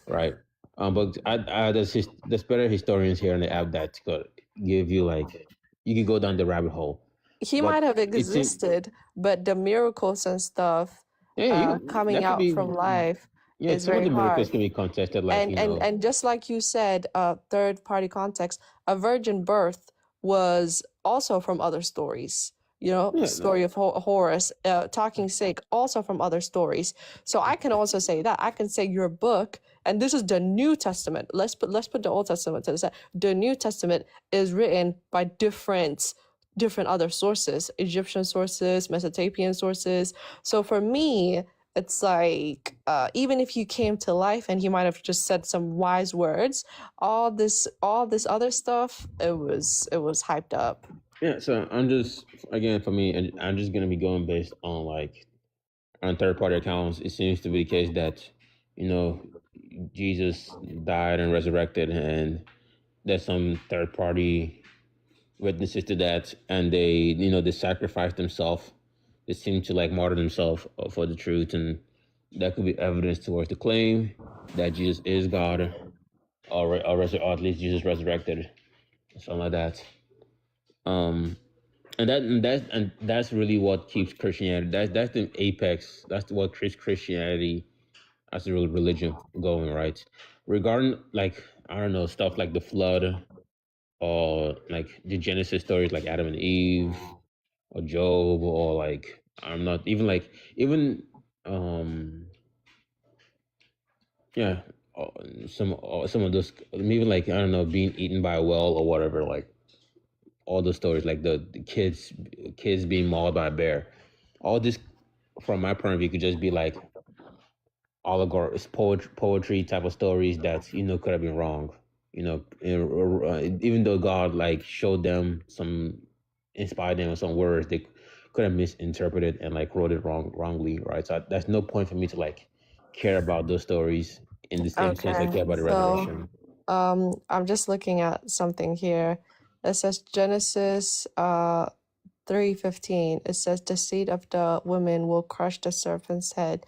right? But there's better historians here on the app that could give you like you could go down the rabbit hole. He But might have it seems, existed, but the miracles and stuff yeah, coming that could out be, from life yeah. is Some of very the miracles hard. can be contested, like And just like you said, third party context, a virgin birth was also from other stories. You know, yeah, story of Horus, talking sick, also from other stories. So I can also say that. I can say your book, and this is the New Testament. Let's put the Old Testament to the side. The New Testament is written by different other sources, Egyptian sources, Mesopotamian sources. So for me, it's like even if you came to life and you might have just said some wise words, all this other stuff, it was hyped up. yeah. So I'm just, again, for me, I'm just gonna be going based on like on third party accounts. It seems to be the case that Jesus died and resurrected, and there's some third party witnesses to that, and they sacrificed themselves. They seem to like martyr themselves for the truth, and that could be evidence towards the claim that Jesus is God, or at least Jesus resurrected, something like that. And that's really what keeps Christianity. That's the apex. That's what keeps Christianity as a real religion going, right? Regarding, like, I don't know, stuff like the flood, or like the Genesis stories, like Adam and Eve, or Job, or like, I'm not even like, even yeah, some of those, even like, I don't know, being eaten by a whale or whatever, like all those stories, like the kids being mauled by a bear. All this, from my point of view, could just be like allegory, poetry type of stories that could have been wrong. Even though God like showed them inspired them with some words, they could have misinterpreted and like wrote it wrongly, right? So that's no point for me to like care about those stories in the same sense I Okay, care about the so resurrection. I'm just looking at something here. It says Genesis 3:15. It says the seed of the woman will crush the serpent's head.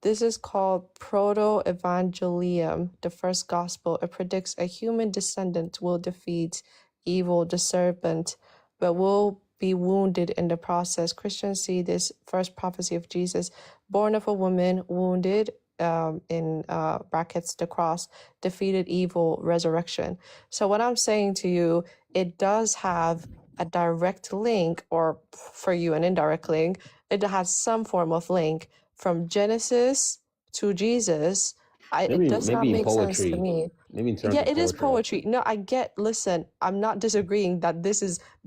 This is called Proto-Evangelium, the first gospel. It predicts a human descendant will defeat evil, the serpent, but will be wounded in the process. Christians see this first prophecy of Jesus, born of a woman, wounded, in brackets, the cross, defeated evil, resurrection. So what I'm saying to you, it does have a direct link, or for you, an indirect link. It has some form of link from Genesis to Jesus. It Maybe does not maybe in make sense to poetry, me. maybe in terms Yeah, of it is poetry. poetry. No, I get, listen, I'm not disagreeing that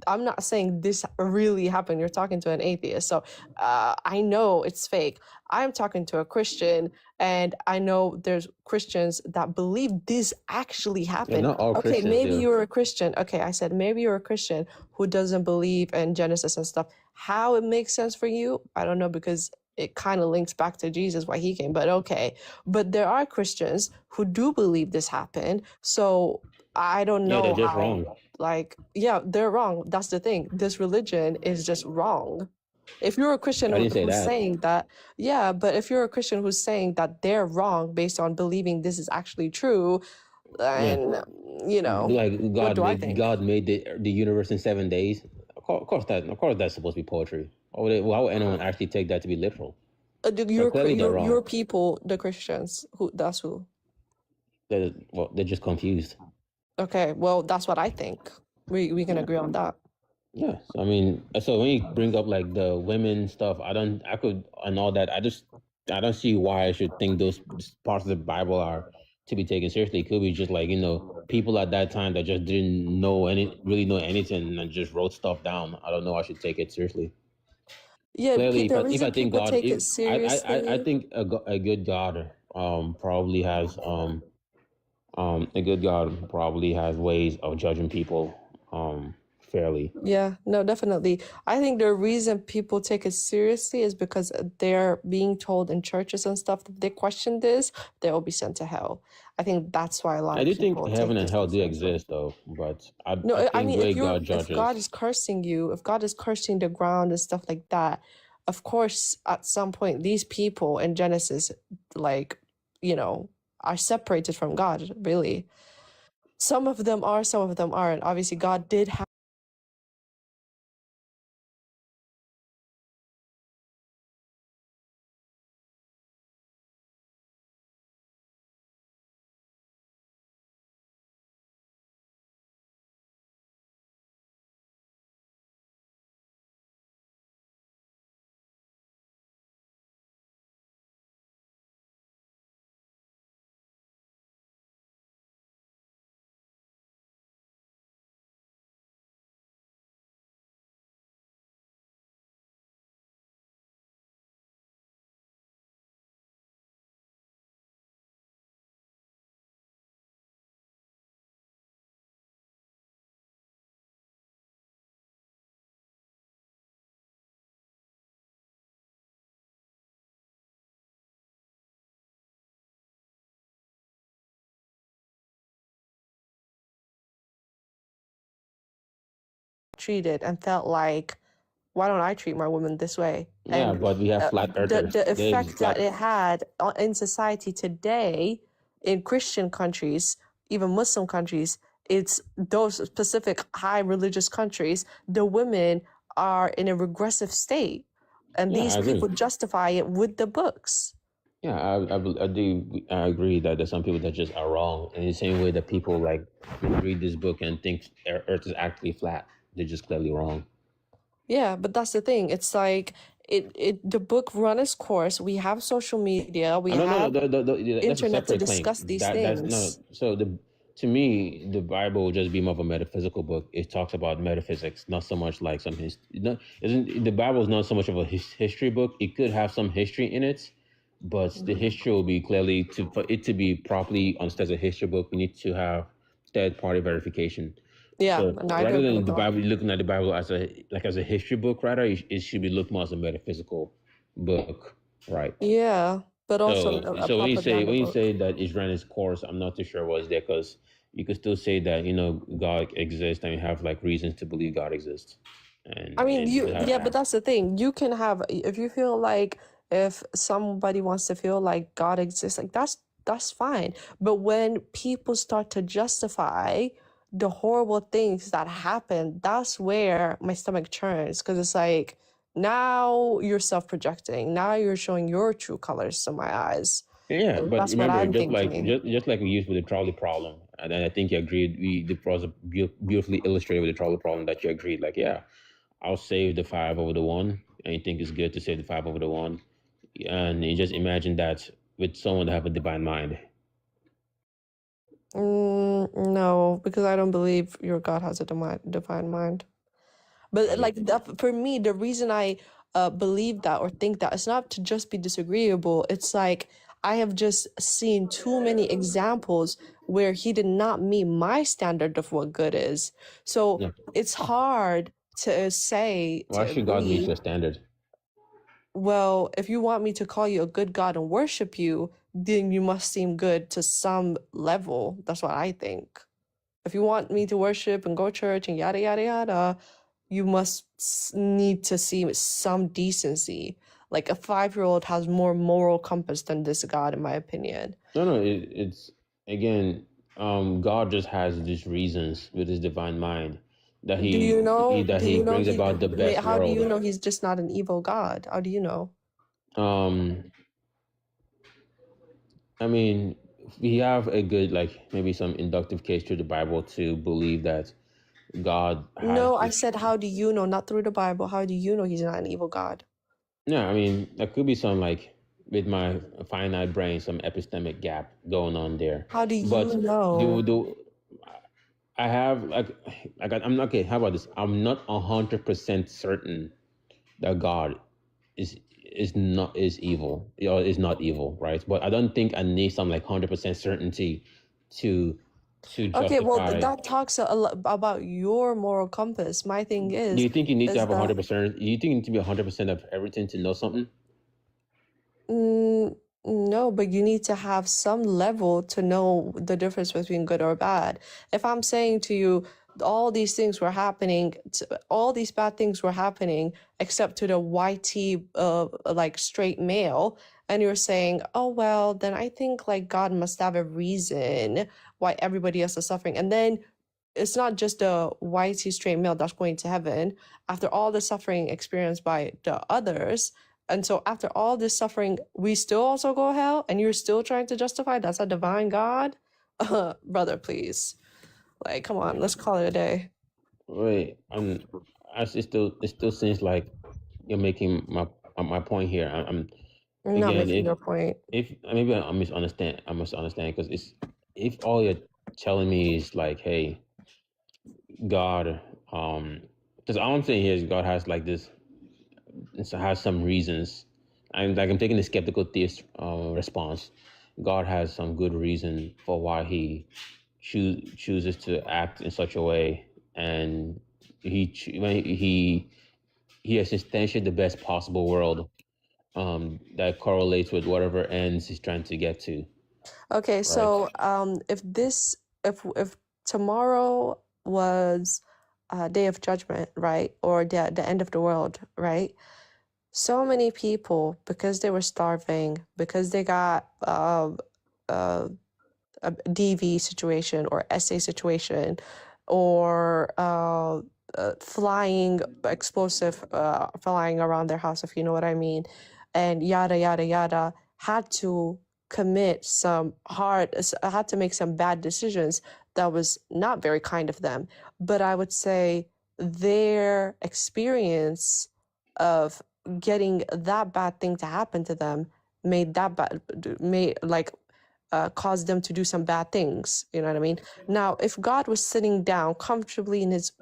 I'm not saying this really happened. You're talking to an atheist. So I know it's fake. I'm talking to a Christian, and I know there's Christians that believe this actually Yeah, happened. not all Okay, Christians maybe do. you're a Christian. Okay, I said maybe you're a Christian who doesn't believe in Genesis and stuff. How it makes sense for you, I don't know, because it kind of links back to Jesus, why he came, but okay. But there are Christians who do believe this happened. So I don't Yeah, they're know just how, wrong. like, yeah, they're wrong. That's the thing. This religion is just wrong. If you're a Christian I didn't say who's that. saying that, yeah, but if you're a Christian who's saying that they're wrong based on believing this is actually true, Yeah, then, like what do I think? God made the universe in 7 days. Of course that's supposed to be poetry. Why would anyone actually take that to be literal? So clearly they're wrong. Your people, the Christians, that's who. They're just confused. Okay, well, that's what I think. We can agree on that. Yeah, so I mean, so when you bring up like the women stuff, I could, and all that, I don't see why I should think those parts of the Bible are to be taken seriously. It could be just like, people at that time that just didn't really know anything and just wrote stuff down. I don't know. I should take it seriously. Yeah, Clearly, the if I reason think people God, take it seriously. I think a good God probably has a good God probably has ways of judging people fairly. Yeah, no, definitely. I think the reason people take it seriously is because they're being told in churches and stuff that they question this, they will be sent to hell. I think that's why a lot I of do think people heaven take and this hell so do seriously. exist, though. But I No, I think mean, the way God if God judges, is cursing you, if God is cursing the ground and stuff like that, of course, at some point, these people in Genesis, like, are separated from God, really. Some of them are, some of them aren't. Obviously, God did have treated and felt like, why don't I treat my women this way? Yeah, And but we have flat earthers. the There's effect flat. that it had in society today, in Christian countries, even Muslim countries, it's those specific high religious countries, the women are in a regressive state. And Yeah, these I agree. people justify it with the books. Yeah, I agree that there's some people that just are wrong. In the same way that people like read this book and think Earth is actually flat, they're just clearly wrong. Yeah, but that's the thing. It's like the book run its course. We have social media. We No, have that's a internet to separate claim. discuss these That's things. no. So to me, the Bible will just be more of a metaphysical book. It talks about metaphysics, not so much like some isn't the Bible is not so much of a history book. It could have some history in it, but the history will be clearly for it to be properly understood as a history book. We need to have third party verification. Yeah, So and I do rather agree than with the that. Bible, looking at the Bible as a history book, rather it should be looked more as a metaphysical book, right? Yeah, but also a So when you propaganda book. say that it's ran its course, I'm not too sure what's there because you could still say that God exists and you have like reasons to believe God exists. And I mean, and but that's the thing. You can have, if you feel like, if somebody wants to feel like God exists, like that's fine. But when people start to justify the horrible things that happen, that's where my stomach churns, because it's like, now you're self-projecting. Now you're showing your true colors to my eyes. Yeah, And but that's what remember, I'm just like thinking. just like we used with the trolley problem, and I think you agreed. The pros beautifully illustrated with the trolley problem that you agreed. Like, yeah, I'll save the 5 over the 1, and you think it's good to save the 5 over the 1, and you just imagine that with someone that have a divine mind. No, because I don't believe your God has a divine mind. But like that, for me, the reason I believe that or think that, it's not to just be disagreeable. It's like I have just seen too many examples where he did not meet my standard of what good is. So it's hard to say, Why to should God meet agree. your standard? Well, if you want me to call you a good God and worship you, then you must seem good to some level. That's what I think. If you want me to worship and go to church and yada, yada, yada, you must need to see some decency. Like a 5-year-old has more moral compass than this God, in my opinion. No, it's again, God just has these reasons with his divine mind that he brings about the best how world. do you know he's just not an evil God? How do you know? I mean, we have a good maybe some inductive case through the Bible to believe that God has. No, I said, how do you know? Not through the Bible. How do you know he's not an evil God? Yeah, I mean, there could be some with my finite brain, some epistemic gap going on there. How do you know? I have I'm not okay. How about this? I'm not 100% certain that God is evil or is not evil, right? But I don't think I need some 100% certainty to justify. Okay, well that talks a lot about your moral compass. My thing is, do you think you need to have 100%? Do you think you need to be 100% of everything to know something? No, but you need to have some level to know the difference between good or bad. If I'm saying to you, all these things were happening, all these bad things were happening, except to the YT, straight male, and you're saying, oh, well, then I think God must have a reason why everybody else is suffering. And then it's not just the YT straight male that's going to heaven after all the suffering experienced by the others. And so after all this suffering, we still also go hell, and you're still trying to justify that's a divine God? Brother, please. Come on, let's call it a day. Wait, it still seems like you're making my point here. I'm not making your point. If maybe I misunderstand because if all you're telling me is hey, God, because all I'm saying here is God has this. It has some reasons, and I'm taking the skeptical theist response. God has some good reason for why he chooses to act in such a way, and he has instantiated the best possible world that correlates with whatever ends he's trying to get to. Okay, so if tomorrow was day of judgment, right? Or the end of the world, right? So many people, because they were starving, because they got a DV situation or SA situation, or flying explosive, flying around their house, if you know what I mean, and yada, yada, yada, had to had to make some bad decisions that was not very kind of them. But I would say their experience of getting that bad thing to happen to them caused them to do some bad things. You know what I mean? Now, if God was sitting down comfortably in his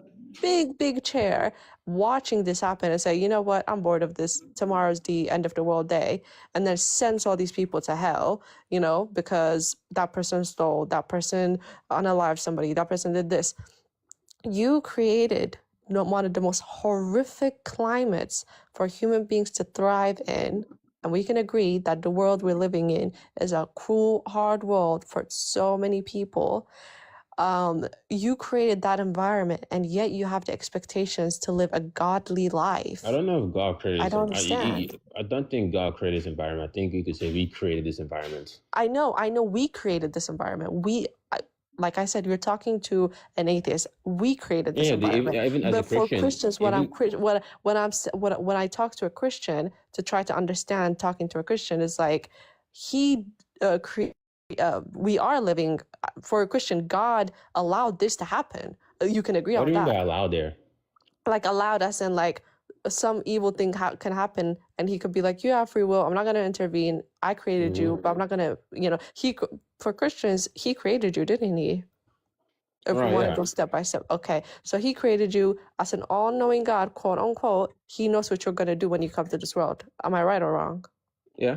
big chair watching this happen and say, you know what, I'm bored of this, tomorrow's the end of the world day, and then sends all these people to hell, because that person stole, that person unalived somebody, that person did this. You created one of the most horrific climates for human beings to thrive in. And we can agree that the world we're living in is a cruel, hard world for so many people. You created that environment, and yet you have the expectations to live a godly life. I don't know if God created. I don't understand. I don't think God created this environment. I think you could say we created this environment. I know we created this environment. Like I said, you're talking to an atheist. We created this environment. Even as but a Christian, for Christians, when I talk to a Christian to try to understand talking to a Christian is like we are living for a Christian. God allowed this to happen. You can agree on that. What do you mean by allowed there? Like allowed us, and like some evil thing can happen, and he could be like, you have free will, I'm not going to intervene, I created you, but I'm not going to, for Christians, he created you, didn't he? If we want to go step by step. Okay, so he created you as an all-knowing God, quote unquote. He knows what you're going to do when you come to this world. Am I right or wrong? Yeah.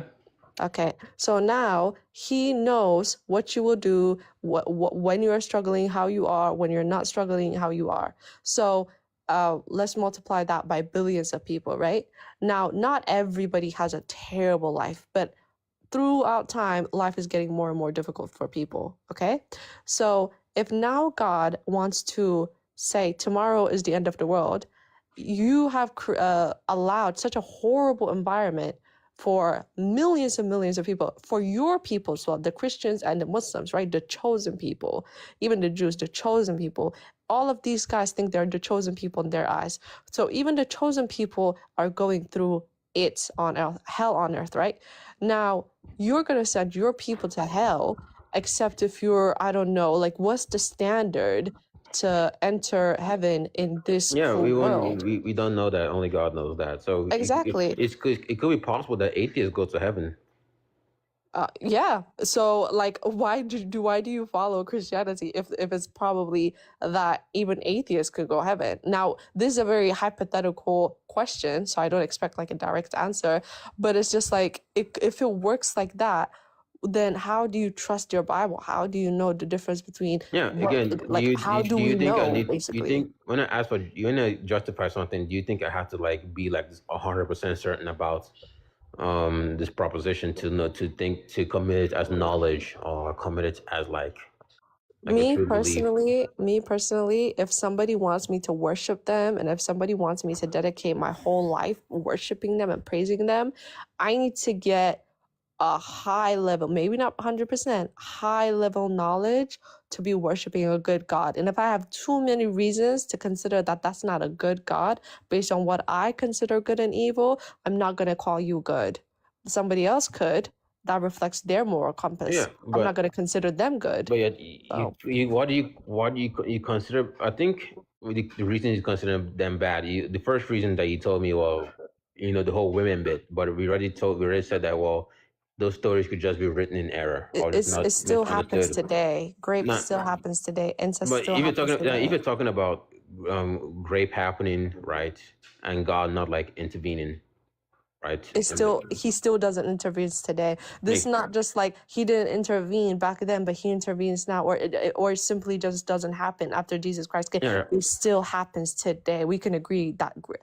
Okay, so now he knows what you will do, when you are struggling, how you are, when you're not struggling, how you are. So let's multiply that by billions of people, right? Now, not everybody has a terrible life, but throughout time, life is getting more and more difficult for people, okay? So if now God wants to say tomorrow is the end of the world, you have allowed such a horrible environment for millions and millions of people, for your people as well, the Christians and the Muslims, right? The chosen people, even the Jews, the chosen people. All of these guys think they're the chosen people in their eyes. So even the chosen people are going through it on earth, hell on earth, right? Now, you're going to send your people to hell, except if you're, I don't know, like what's the standard to enter heaven in this world? We don't know that. Only God knows that. So exactly, it could be possible that atheists go to heaven. Yeah. So like, why do you follow Christianity if it's probably that even atheists could go heaven? Now, this is a very hypothetical question, so I don't expect like a direct answer, but it's just like, if it works like that, then how do you trust your Bible? How do you know the difference between how do we know, basically? You think when I ask for you want to justify something, do you think I have to like be like 100% certain about this proposition to commit it as knowledge or commit it as like me personally, if somebody wants me to worship them, and if somebody wants me to dedicate my whole life worshiping them and praising them, I need to get a high level, maybe not 100%, high level knowledge to be worshiping a good God. And if I have too many reasons to consider that that's not a good God based on what I consider good and evil, I'm not going to call you good. Somebody else could. That reflects their moral compass. Yeah, I'm not going to consider them good. But yet, what do you consider? I think the reason you consider them bad, the first reason that you told me, well, the whole women bit, but we already said that, well, those stories could just be written in error. It still happens today. Grape still happens today. Incest still happens today. If you're talking about grape happening, right, and God not like intervening, right? He still doesn't intervene today. This is not just like he didn't intervene back then, but he intervenes now, or it simply just doesn't happen after Jesus Christ came. Yeah. It still happens today. We can agree that we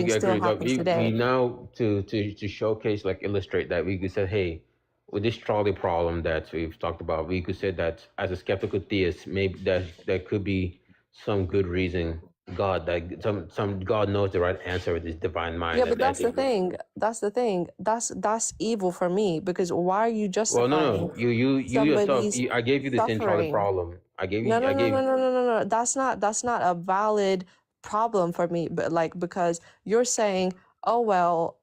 still happens today. We now to showcase, like illustrate that, we could say, hey, with this trolley problem that we've talked about, we could say that as a skeptical theist, maybe there could be some good reason God, like some God knows the right answer with his divine mind. Yeah, but that's the thing. That's the thing. That's evil for me, because why are you Well, justifying no. You yourself. somebody's I gave you the same trolley suffering? problem. I gave No, you. no, I no, gave. no, no, no, no, no. That's not a valid problem for me. But like, because you're saying, oh well,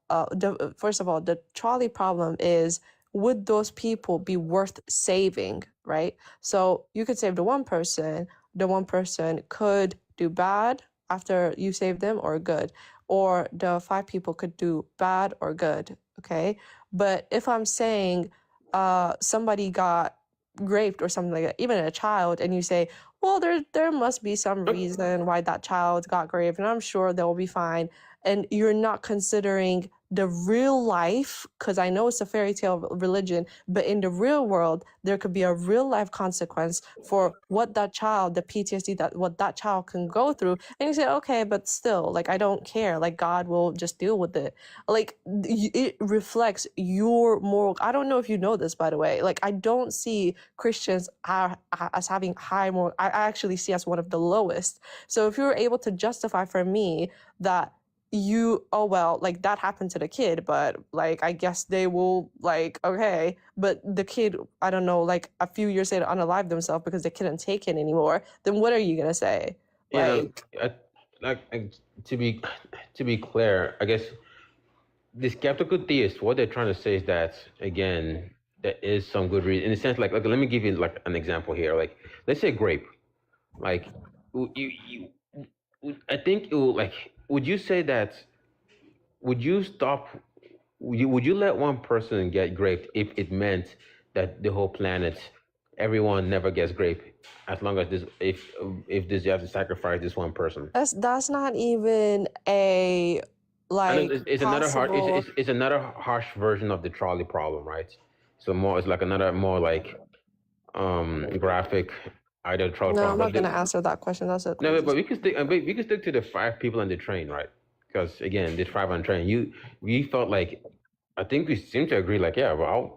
first of all, the trolley problem is, would those people be worth saving, right? So you could save the one person. The one person could do bad after you save them, or good, or the five people could do bad or good. Okay, but if I'm saying, somebody got raped or something like that, even a child, and you say, well, there must be some reason why that child got raped, and I'm sure they'll be fine, and you're not considering the real life, because I know it's a fairy tale religion, but in the real world there could be a real life consequence for what that child, the PTSD that what that child can go through, and you say, okay, but still, like, I don't care, like, God will just deal with it. Like, it reflects your moral. I don't know if you know this, by the way, like, I don't see Christians as having high moral. I actually see as one of the lowest. So if you're able to justify for me that oh well, like, that happened to the kid, but like, I guess they will, like, okay, but the kid, I don't know, like a few years later unalive themselves because they couldn't take it anymore, then what are you gonna say? You know, Like, to be clear, I guess the skeptical theists, what they're trying to say is that, again, there is some good reason, in the sense, like let me give you like an example here. Like, let's say grape. Like, I think it will, like, would you say that? Would you stop? Would you let one person get graped if it meant that the whole planet, everyone never gets graped, as long as this, if this, you have to sacrifice this one person? that's not even a, I know like, it's another hard. possible. It's another harsh version of the trolley problem, right? So more, it's like another more like graphic, either trolley No, I'm problem. not gonna answer that question. That's a No, but we can stick to the five people on the train, right? Because again, the five on the train, you we thought like, I think we seem to agree, like, yeah, well,